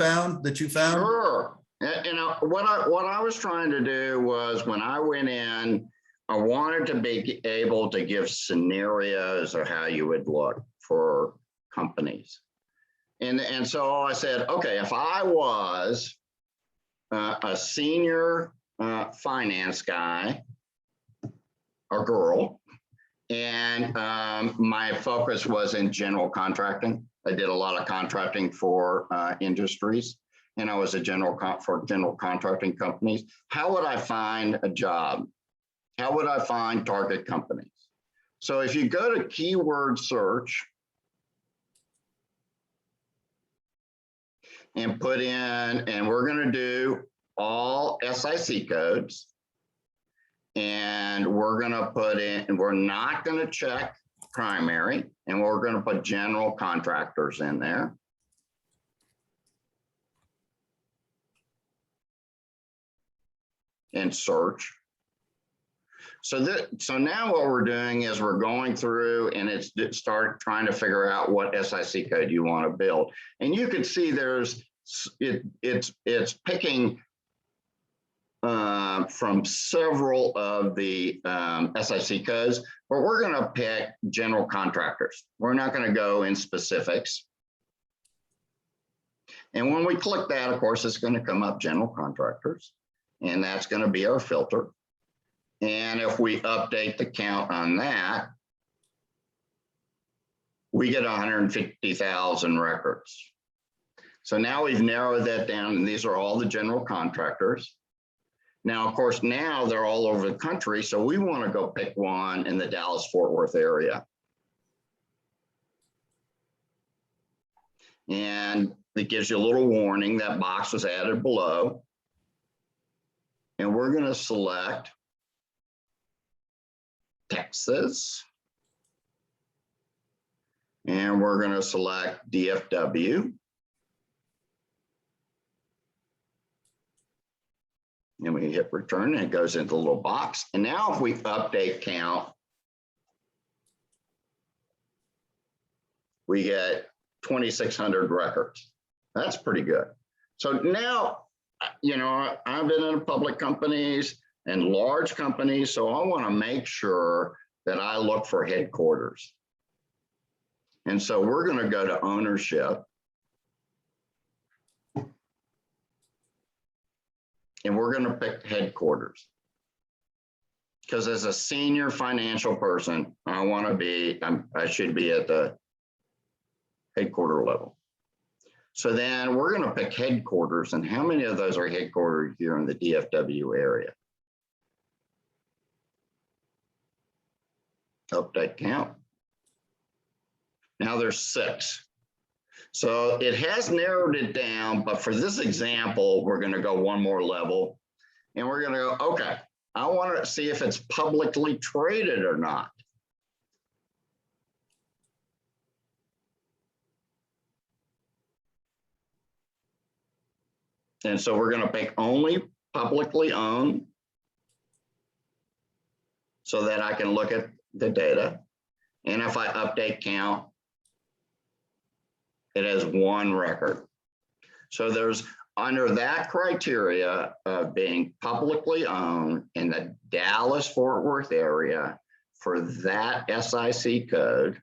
found? Sure. You know, what I was trying to do was when I went in, I wanted to be able to give scenarios of how you would look for companies. And so I said, okay, if I was a senior finance guy or girl, and my focus was in general contracting. I did a lot of contracting for industries. And I was a general contracting companies. How would I find a job? How would I find target companies? So if you go to keyword search, and put in, and we're going to do all SIC codes. And we're going to put in, and we're not going to check primary, and we're going to put general contractors in there. And search. So now what we're doing is we're going through and start trying to figure out what SIC code you want to build. And you can see it's picking from several of the SIC codes, but we're going to pick general contractors. We're not going to go in specifics. And when we click that, of course, it's going to come up general contractors, and that's going to be our filter. And if we update the count on that, we get 150,000 records. So now we've narrowed that down, and these are all the general contractors. Now, of course, now they're all over the country, so we want to go pick one in the Dallas-Fort Worth area. And it gives you a little warning that box was added below. And we're going to select Texas. And we're going to select DFW. And we hit return, and it goes into the little box. And now if we update count, we get 2,600 records. That's pretty good. So now, you know, I've been in public companies and large companies, so I want to make sure that I look for headquarters. And so we're going to go to ownership. And we're going to pick headquarters. Because as a senior financial person, I want to be, I should be at the headquarter level. So then we're going to pick headquarters, and how many of those are headquartered here in the DFW area? Update count. Now there's 6. So it has narrowed it down, but for this example, we're going to go one more level, and we're going to go, okay, I want to see if it's publicly traded or not. And so we're going to pick only publicly owned so that I can look at the data. And if I update count, it has 1 record. So there's, under that criteria of being publicly owned in the Dallas-Fort Worth area, for that SIC code,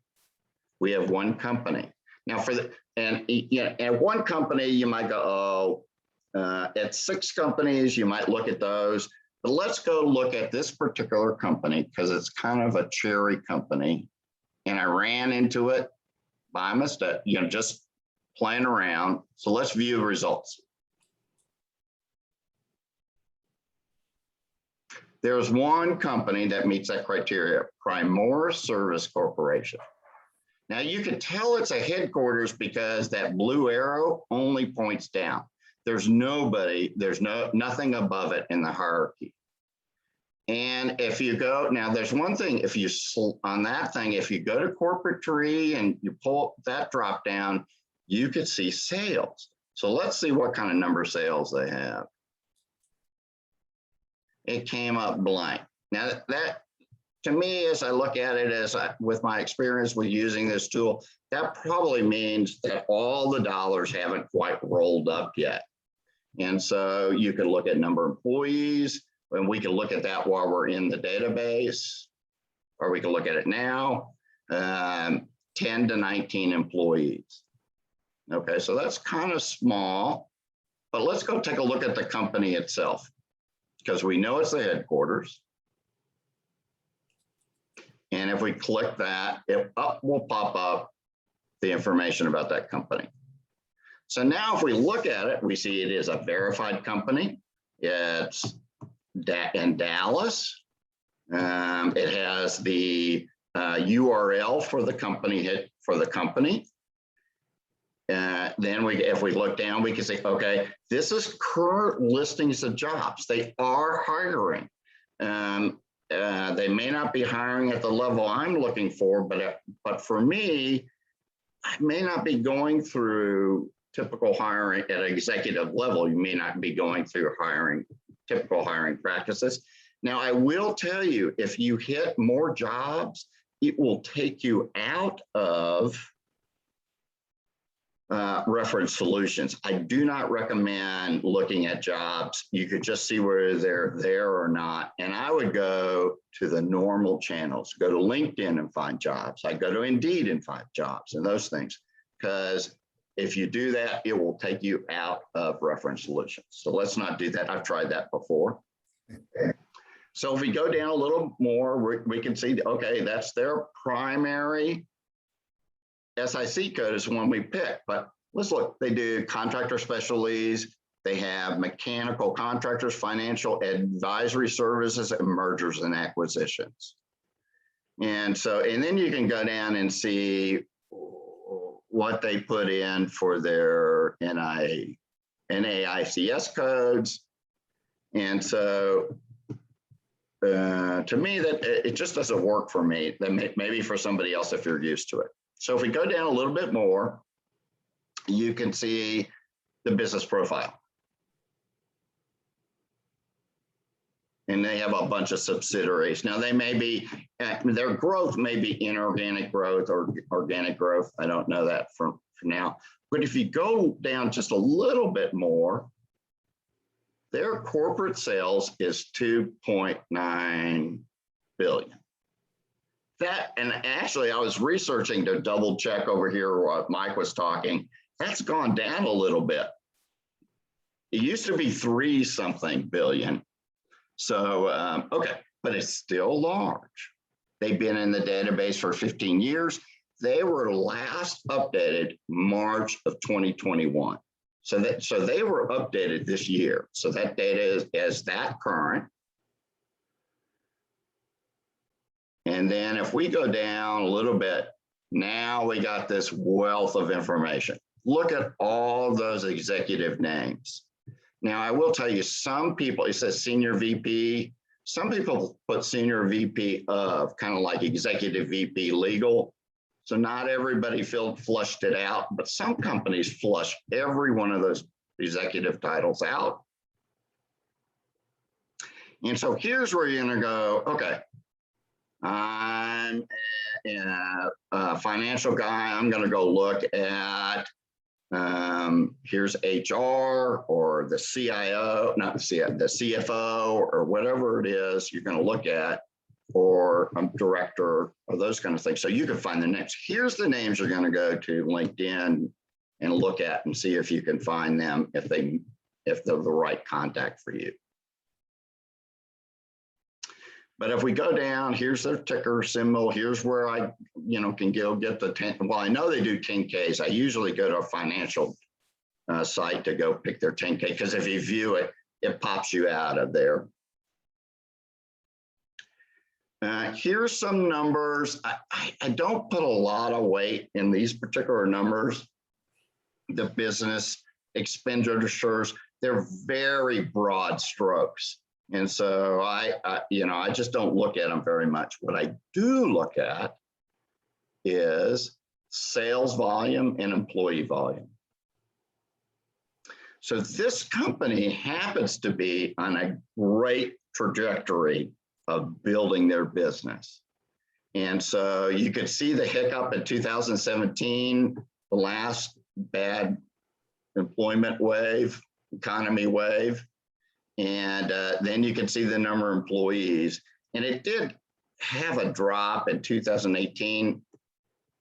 we have 1 company. Now for the, and you know, at 1 company, you might go, oh, at 6 companies, you might look at those, but let's go look at this particular company because it's kind of a cherry company. And I ran into it by mistake, you know, just playing around. So let's view results. There's 1 company that meets that criteria, Primor Service Corporation. Now you can tell it's a headquarters because that blue arrow only points down. There's nobody, there's nothing above it in the hierarchy. And if you go, now there's one thing, if you, on that thing, if you go to corporate tree and you pull that drop down, you could see sales. So let's see what kind of number of sales they have. It came up blank. Now that, to me, as I look at it, with my experience with using this tool, that probably means that all the dollars haven't quite rolled up yet. And so you could look at number of employees, and we can look at that while we're in the database, or we can look at it now, 10 to 19 employees. Okay, so that's kind of small, but let's go take a look at the company itself, because we know it's the headquarters. And if we click that, it will pop up the information about that company. So now if we look at it, we see it is a verified company. It's in Dallas. It has the URL for the company. then if we look down, we can say, okay, this is current listings of jobs. They are hiring. They may not be hiring at the level I'm looking for, but for me, I may not be going through typical hiring at an executive level. You may not be going through typical hiring practices. Now, I will tell you, if you hit more jobs, it will take you out of reference solutions. I do not recommend looking at jobs. You could just see whether they're there or not. And I would go to the normal channels, go to LinkedIn and find jobs. I go to Indeed and find jobs and those things, because if you do that, it will take you out of reference solutions. So let's not do that. I've tried that before. So if we go down a little more, we can see, okay, that's their primary SIC code is the one we pick, but let's look. They do contractor specialties. They have mechanical contractors, financial advisory services, and mergers and acquisitions. And then you can go down and see what they put in for their NAICS codes. And so to me, that it just doesn't work for me. That maybe for somebody else if you're used to it. So if we go down a little bit more, you can see the business profile. And they have a bunch of subsidiaries. Now they may be, their growth may be inorganic growth or organic growth. I don't know that for now. But if you go down just a little bit more, their corporate sales is 2.9 billion. That, and actually I was researching to double check over here what Mike was talking. That's gone down a little bit. It used to be 3-something billion. So, okay, but it's still large. They've been in the database for 15 years. They were last updated March of 2021. So they were updated this year. So that data is that current. And then if we go down a little bit, now we got this wealth of information. Look at all those executive names. Now, I will tell you, some people, it says senior VP. Some people put senior VP of, kind of like executive VP legal. So not everybody flushed it out, but some companies flush every one of those executive titles out. And so here's where you're gonna go, okay, I'm a financial guy. I'm going to go look at, here's HR or the CIO, not the CIO, the CFO or whatever it is you're going to look at, or a director or those kind of things. So you can find the names. Here's the names you're going to go to LinkedIn and look at and see if you can find them if they're the right contact for you. But if we go down, here's their ticker symbol. Here's where I, can go get the 10. Well, I know they do 10Ks. I usually go to a financial site to go pick their 10K, because if you view it, it pops you out of there. Here's some numbers. I don't put a lot of weight in these particular numbers. The business expenditures, they're very broad strokes. And so I just don't look at them very much. What I do look at is sales volume and employee volume. So this company happens to be on a great trajectory of building their business. And so you could see the hiccup in 2017, the last bad employment wave, economy wave. And then you can see the number of employees. And it did have a drop in 2018.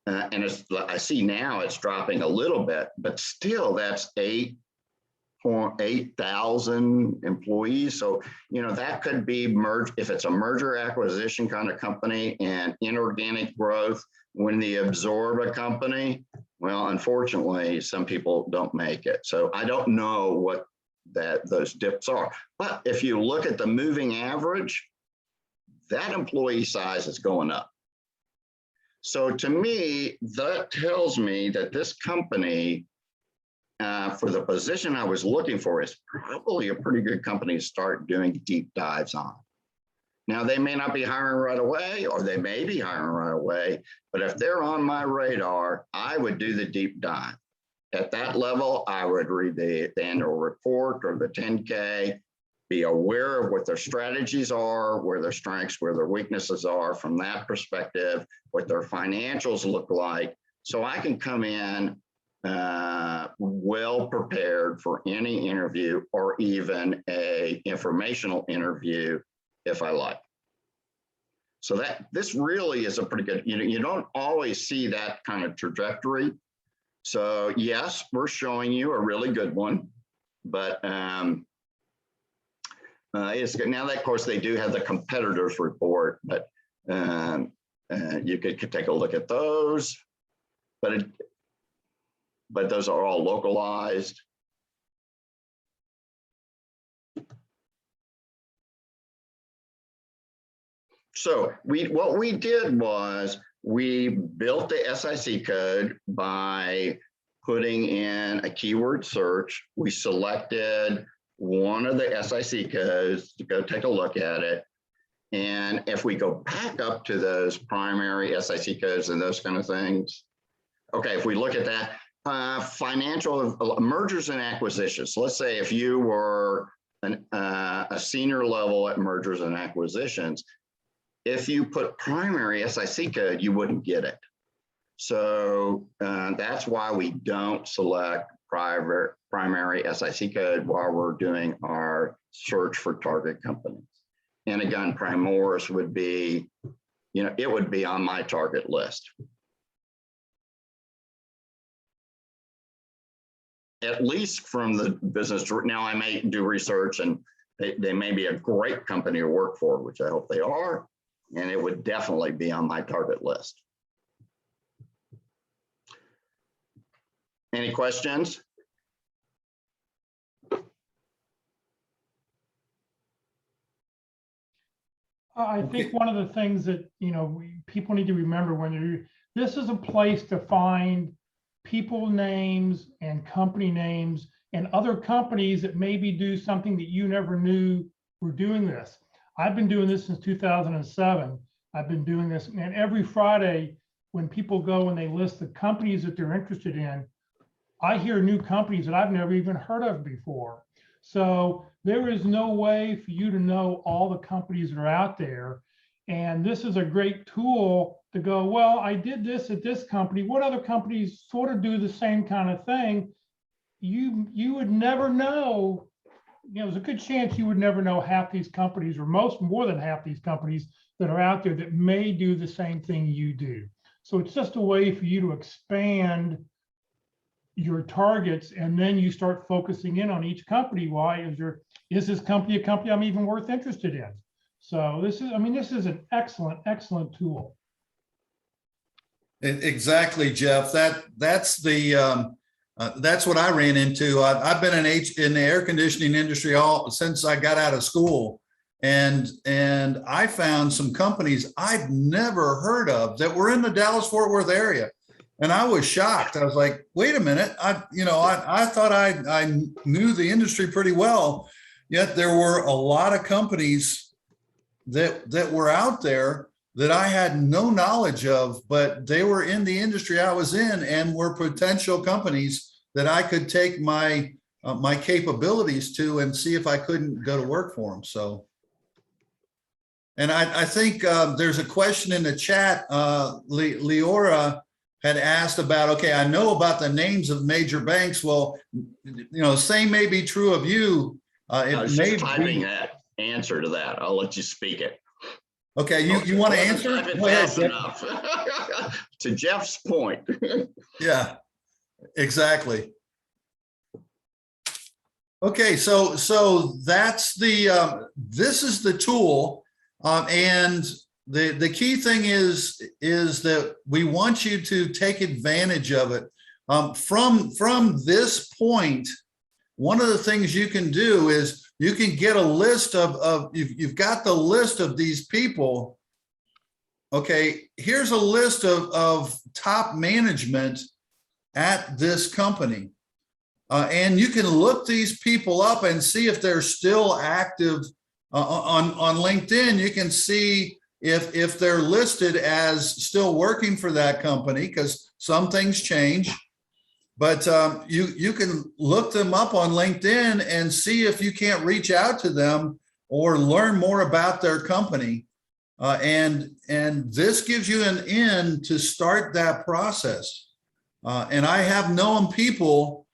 And I see now it's dropping a little bit, but still that's 8,000 employees. So, that could be merged. If it's a merger acquisition kind of company and inorganic growth, when they absorb a company, well, unfortunately, some people don't make it. So I don't know what those dips are. But if you look at the moving average, that employee size is going up. So to me, that tells me that this company for the position I was looking for, is probably a pretty good company to start doing deep dives on. Now, they may not be hiring right away, or they may be hiring right away, but if they're on my radar, I would do the deep dive. At that level, I would read the annual report or the 10K, be aware of what their strategies are, where their strengths, where their weaknesses are from that perspective, what their financials look like, so I can come in well prepared for any interview or even a informational interview if I like. So this really is a pretty good, you don't always see that kind of trajectory. So yes, we're showing you a really good one, but it's good. Now that, of course, they do have the competitors report, but you could take a look at those, but those are all localized. So what we did was we built the SIC code by putting in a keyword search. We selected one of the SIC codes to go take a look at it. And if we go back up to those primary SIC codes and those kind of things, okay, if we look at that, financial mergers and acquisitions. So let's say if you were a senior level at mergers and acquisitions, if you put primary SIC code, you wouldn't get it. So that's why we don't select primary SIC code while we're doing our search for target companies. And again, Primoris would be, it would be on my target list. At least from the business. Now I may do research and they may be a great company to work for, which I hope they are, and it would definitely be on my target list. Any questions? I think one of the things that, people need to remember when this is a place to find people names and company names and other companies that maybe do something that you never knew were doing this. I've been doing this since 2007. I've been doing this, and every Friday when people go and they list the companies that they're interested in, I hear new companies that I've never even heard of before. So there is no way for you to know all the companies that are out there. And this is a great tool to go, well, I did this at this company. What other companies sort of do the same kind of thing? You would never know. There's a good chance you would never know half these companies, or more than half these companies that are out there that may do the same thing you do. So it's just a way for you to expand your targets, and then you start focusing in on each company. Why is this company a company I'm even worth interested in? So this is an excellent tool. Exactly, Jeff. That's what I ran into. I've been in the air conditioning industry since I got out of school, and I found some companies I'd never heard of that were in the Dallas-Fort Worth area. And I was shocked. I was like, wait a minute. I thought I knew the industry pretty well, yet there were a lot of companies that were out there that I had no knowledge of, but they were in the industry I was in and were potential companies that I could take my capabilities to and see if I couldn't go to work for them. So, and I think there's a question in the chat. Leora had asked about, okay, I know about the names of major banks. Well, same may be true of you. I was just typing that answer to that. I'll let you speak it. Okay, you want to answer? Go ahead, enough. To Jeff's point. Yeah, exactly. Okay, so that's this is the tool, and the key thing is that we want you to take advantage of it. From this point, one of the things you can do is you can get a list you've got the list of these people. Okay, here's a list of top management at this company. And you can look these people up and see if they're still active on LinkedIn. You can see if they're listed as still working for that company, because some things change. But you can look them up on LinkedIn and see if you can't reach out to them or learn more about their company. And this gives you an in to start that process. And I have known people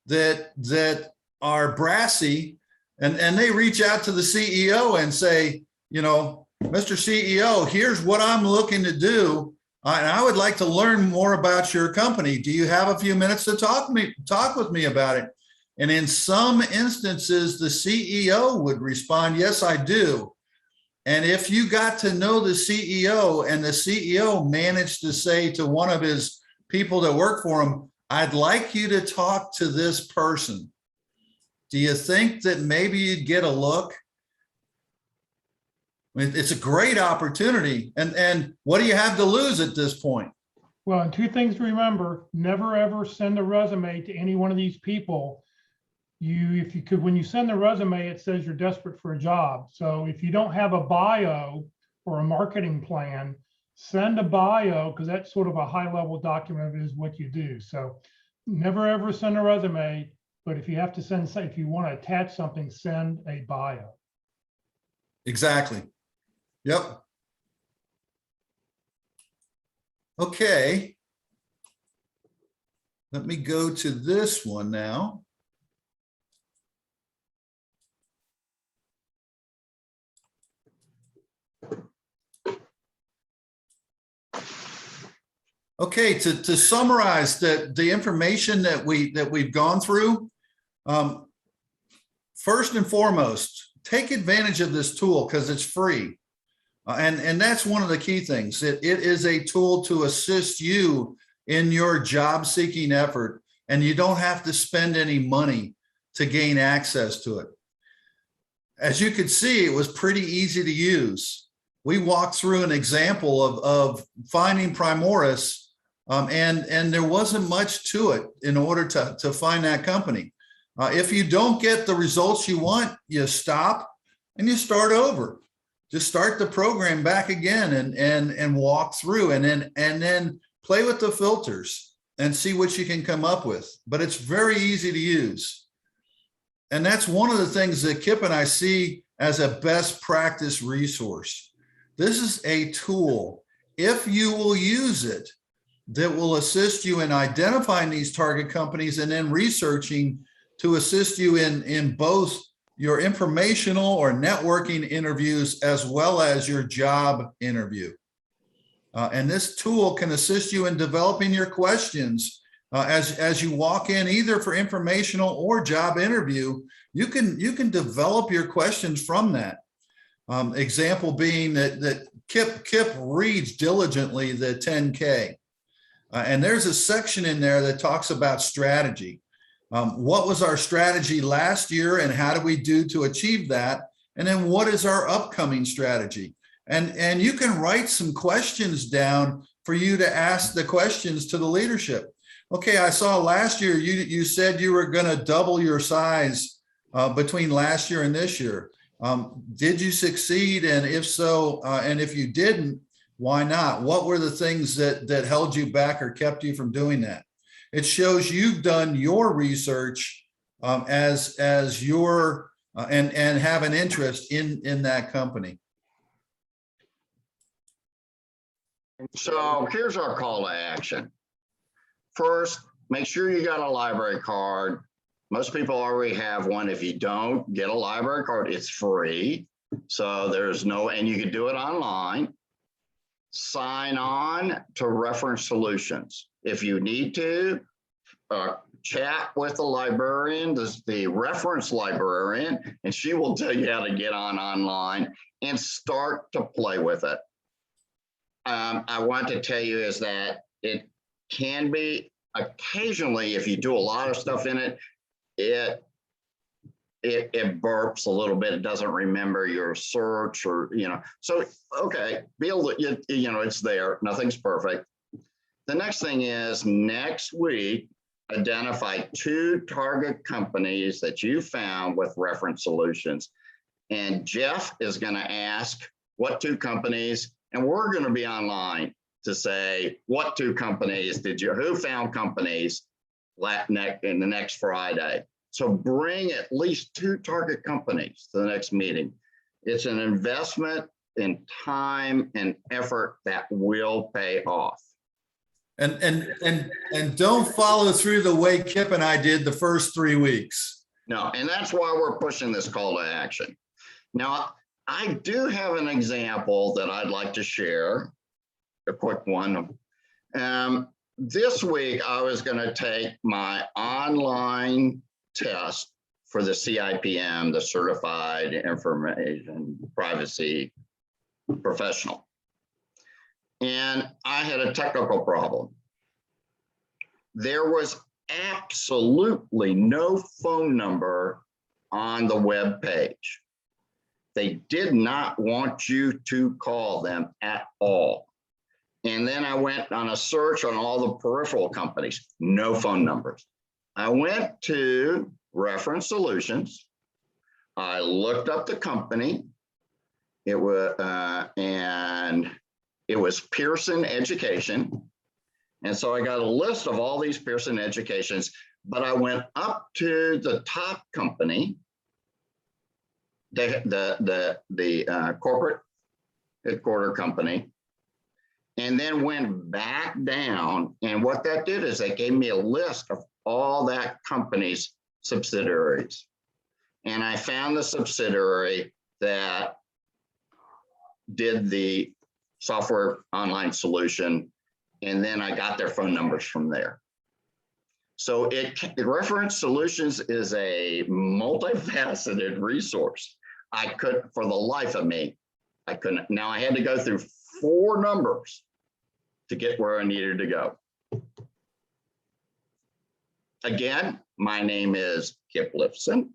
that are brassy, and they reach out to the CEO and say, you know, Mr. CEO, here's what I'm looking to do. And I would like to learn more about your company. Do you have a few minutes to talk with me about it? And in some instances, the CEO would respond, yes, I do. And if you got to know the CEO and the CEO managed to say to one of his people that work for him, I'd like you to talk to this person. Do you think that maybe you'd get a look? I mean, it's a great opportunity. And what do you have to lose at this point? Well, and two things to remember: never ever send a resume to any one of these people. If you could, when you send the resume, it says you're desperate for a job. So if you don't have a bio or a marketing plan, send a bio, because that's sort of a high level document is what you do. So never ever send a resume, but if you have to send, if you want to attach something, send a bio. Exactly. Yep. Okay. Let me go to this one now. Okay, to summarize the information that we've gone through, first and foremost, take advantage of this tool because it's free. And that's one of the key things. It is a tool to assist you in your job seeking effort, and you don't have to spend any money to gain access to it. As you could see, it was pretty easy to use. We walked through an example of finding Primoris, and there wasn't much to it in order to find that company. If you don't get the results you want, you stop and you start over. Just start the program back again and walk through, and then play with the filters and see what you can come up with. But it's very easy to use. And that's one of the things that Kipp and I see as a best practice resource. This is a tool, if you will use it, that will assist you in identifying these target companies and then researching to assist you in both your informational or networking interviews as well as your job interview. And this tool can assist you in developing your questions as you walk in, either for informational or job interview. You can develop your questions from that. Example being that Kipp reads diligently the 10K. And there's a section in there that talks about strategy. What was our strategy last year and how do we do to achieve that? And then what is our upcoming strategy? And you can write some questions down for you to ask the questions to the leadership. Okay, I saw last year you said you were going to double your size between last year and this year. Did you succeed? And if so, and if you didn't, why not? What were the things that held you back or kept you from doing that? It shows you've done your research as your and have an interest in that company. So here's our call to action. First, make sure you got a library card. Most people already have one. If you don't, get a library card. It's free. So there's no, and you can do it online. Sign on to Reference Solutions. If you need to, chat with the librarian, the reference librarian, and she will tell you how to get online and start to play with it. I want to tell you is that it can be occasionally, if you do a lot of stuff in it, it burps a little bit. It doesn't remember your search or, so, okay, it's there. Nothing's perfect. The next thing is next week, identify 2 target companies that you found with reference solutions. And Jeff is going to ask what 2 companies, and we're going to be online to say, what 2 companies who found companies in the next Friday. So bring at least 2 target companies to the next meeting. It's an investment in time and effort that will pay off. And don't follow through the way Kipp and I did the first 3 weeks. No, and that's why we're pushing this call to action. Now, I do have an example that I'd like to share, a quick one. This week, I was going to take my online test for the CIPM, the Certified Information Privacy Professional. And I had a technical problem. There was absolutely no phone number on the web page. They did not want you to call them at all. And then I went on a search on all the peripheral companies, no phone numbers. I went to Reference Solutions. I looked up the company. It was, and it was Pearson Education. And so I got a list of all these Pearson Educations, but I went up to the top company, the corporate headquarter company, and then went back down. And what that did is they gave me a list of all that company's subsidiaries. And I found the subsidiary that did the software online solution. And then I got their phone numbers from there. So Reference Solutions is a multifaceted resource. I couldn't, for the life of me, I couldn't. Now I had to go through 4 numbers to get where I needed to go. Again, my name is Kipp Lifson.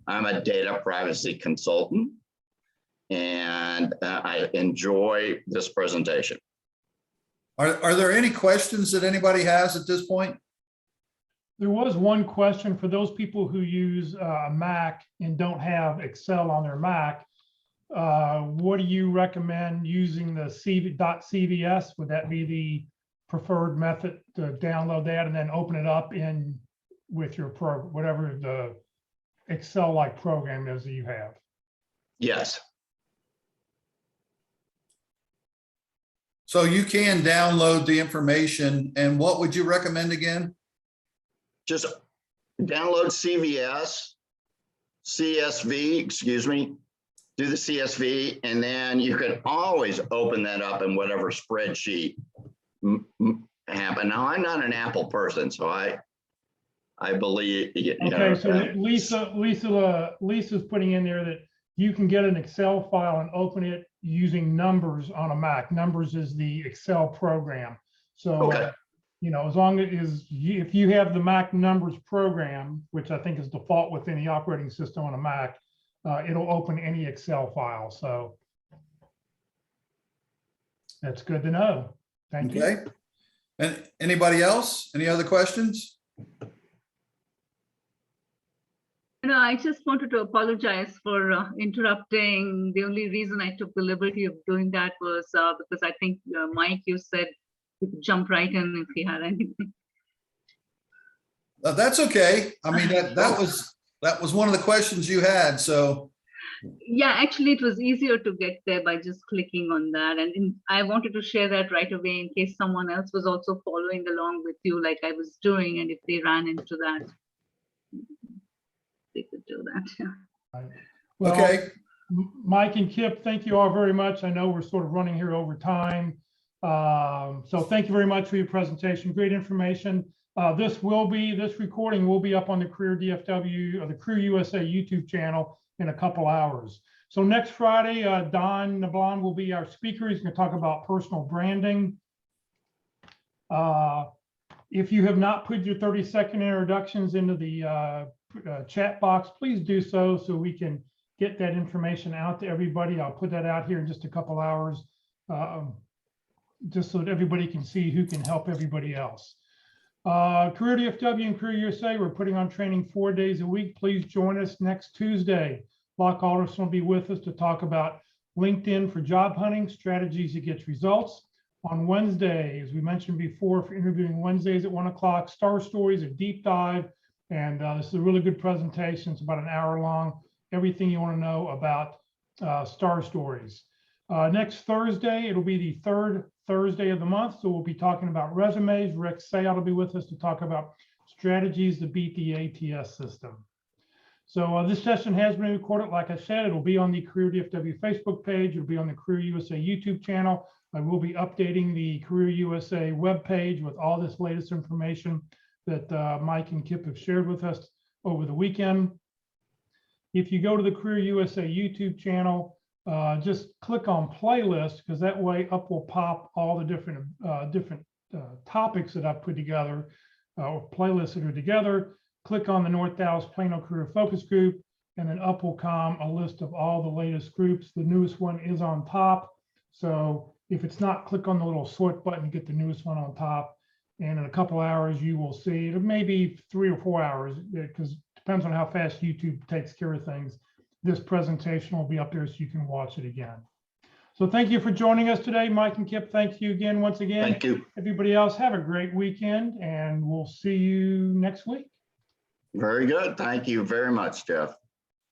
I'm a data privacy consultant, and I enjoy this presentation. Are there any questions that anybody has at this point? There was one question for those people who use a Mac and don't have Excel on their Mac. What do you recommend using the .cvs? Would that be the preferred method to download that and then open it up in with your whatever the Excel-like program is that you have? Yes. So you can download the information, and what would you recommend again? Just download CSV, excuse me, do the CSV, and then you can always open that up in whatever spreadsheet happen. Now, I'm not an Apple person, so I believe. Okay, so Lisa's putting in there that you can get an Excel file and open it using Numbers on a Mac. Numbers is the Excel program. So, okay. As long as if you have the Mac Numbers program, which I think is default within the operating system on a Mac, it'll open any Excel file. So that's good to know. Thank you. Okay. And anybody else? Any other questions? No, I just wanted to apologize for interrupting. The only reason I took the liberty of doing that was because I think, Mike, you said you could jump right in if he had anything. That's okay. I mean, that was one of the questions you had. So Yeah, actually, it was easier to get there by just clicking on that. And I wanted to share that right away in case someone else was also following along with you like I was doing. And if they ran into that, they could do that. Yeah. Well, okay. Mike and Kipp, thank you all very much. I know we're sort of running here over time. So thank you very much for your presentation. Great information. This recording will be up on the Career DFW or the Career USA YouTube channel in a couple hours. So next Friday, Don Nablon will be our speaker. He's going to talk about personal branding. If you have not put your 30-second introductions into the chat box, please do so we can get that information out to everybody. I'll put that out here in just a couple hours, just so that everybody can see who can help everybody else. Career DFW and Career USA, we're putting on training 4 days a week. Please join us next Tuesday. Locke Alderson will be with us to talk about LinkedIn for job hunting, strategies that gets results. On Wednesday, as we mentioned before, for interviewing Wednesdays at 1 o'clock, Star Stories, a deep dive. And this is a really good presentation. It's about an hour long. Everything you want to know about Star Stories. Next Thursday, it'll be the third Thursday of the month. So we'll be talking about resumes. Rick Sayat will be with us to talk about strategies to beat the ATS system. So this session has been recorded. Like I said, it'll be on the Career DFW Facebook page. It'll be on the Career USA YouTube channel. I will be updating the Career USA webpage with all this latest information that Mike and Kipp have shared with us over the weekend. If you go to the Career USA YouTube channel, just click on playlist, because that way up will pop all the different topics that I've put together, or playlists that are together. Click on the North Dallas Plano Career Focus Group, and then up will come a list of all the latest groups. The newest one is on top. So if it's not, click on the little sort button to get the newest one on top. And in a couple hours, you will see it. Maybe 3 or 4 hours, because it depends on how fast YouTube takes care of things. This presentation will be up there so you can watch it again. So thank you for joining us today, Mike and Kipp. Thank you again, once again. Thank you. Everybody else, have a great weekend, and we'll see you next week. Very good. Thank you very much, Jeff.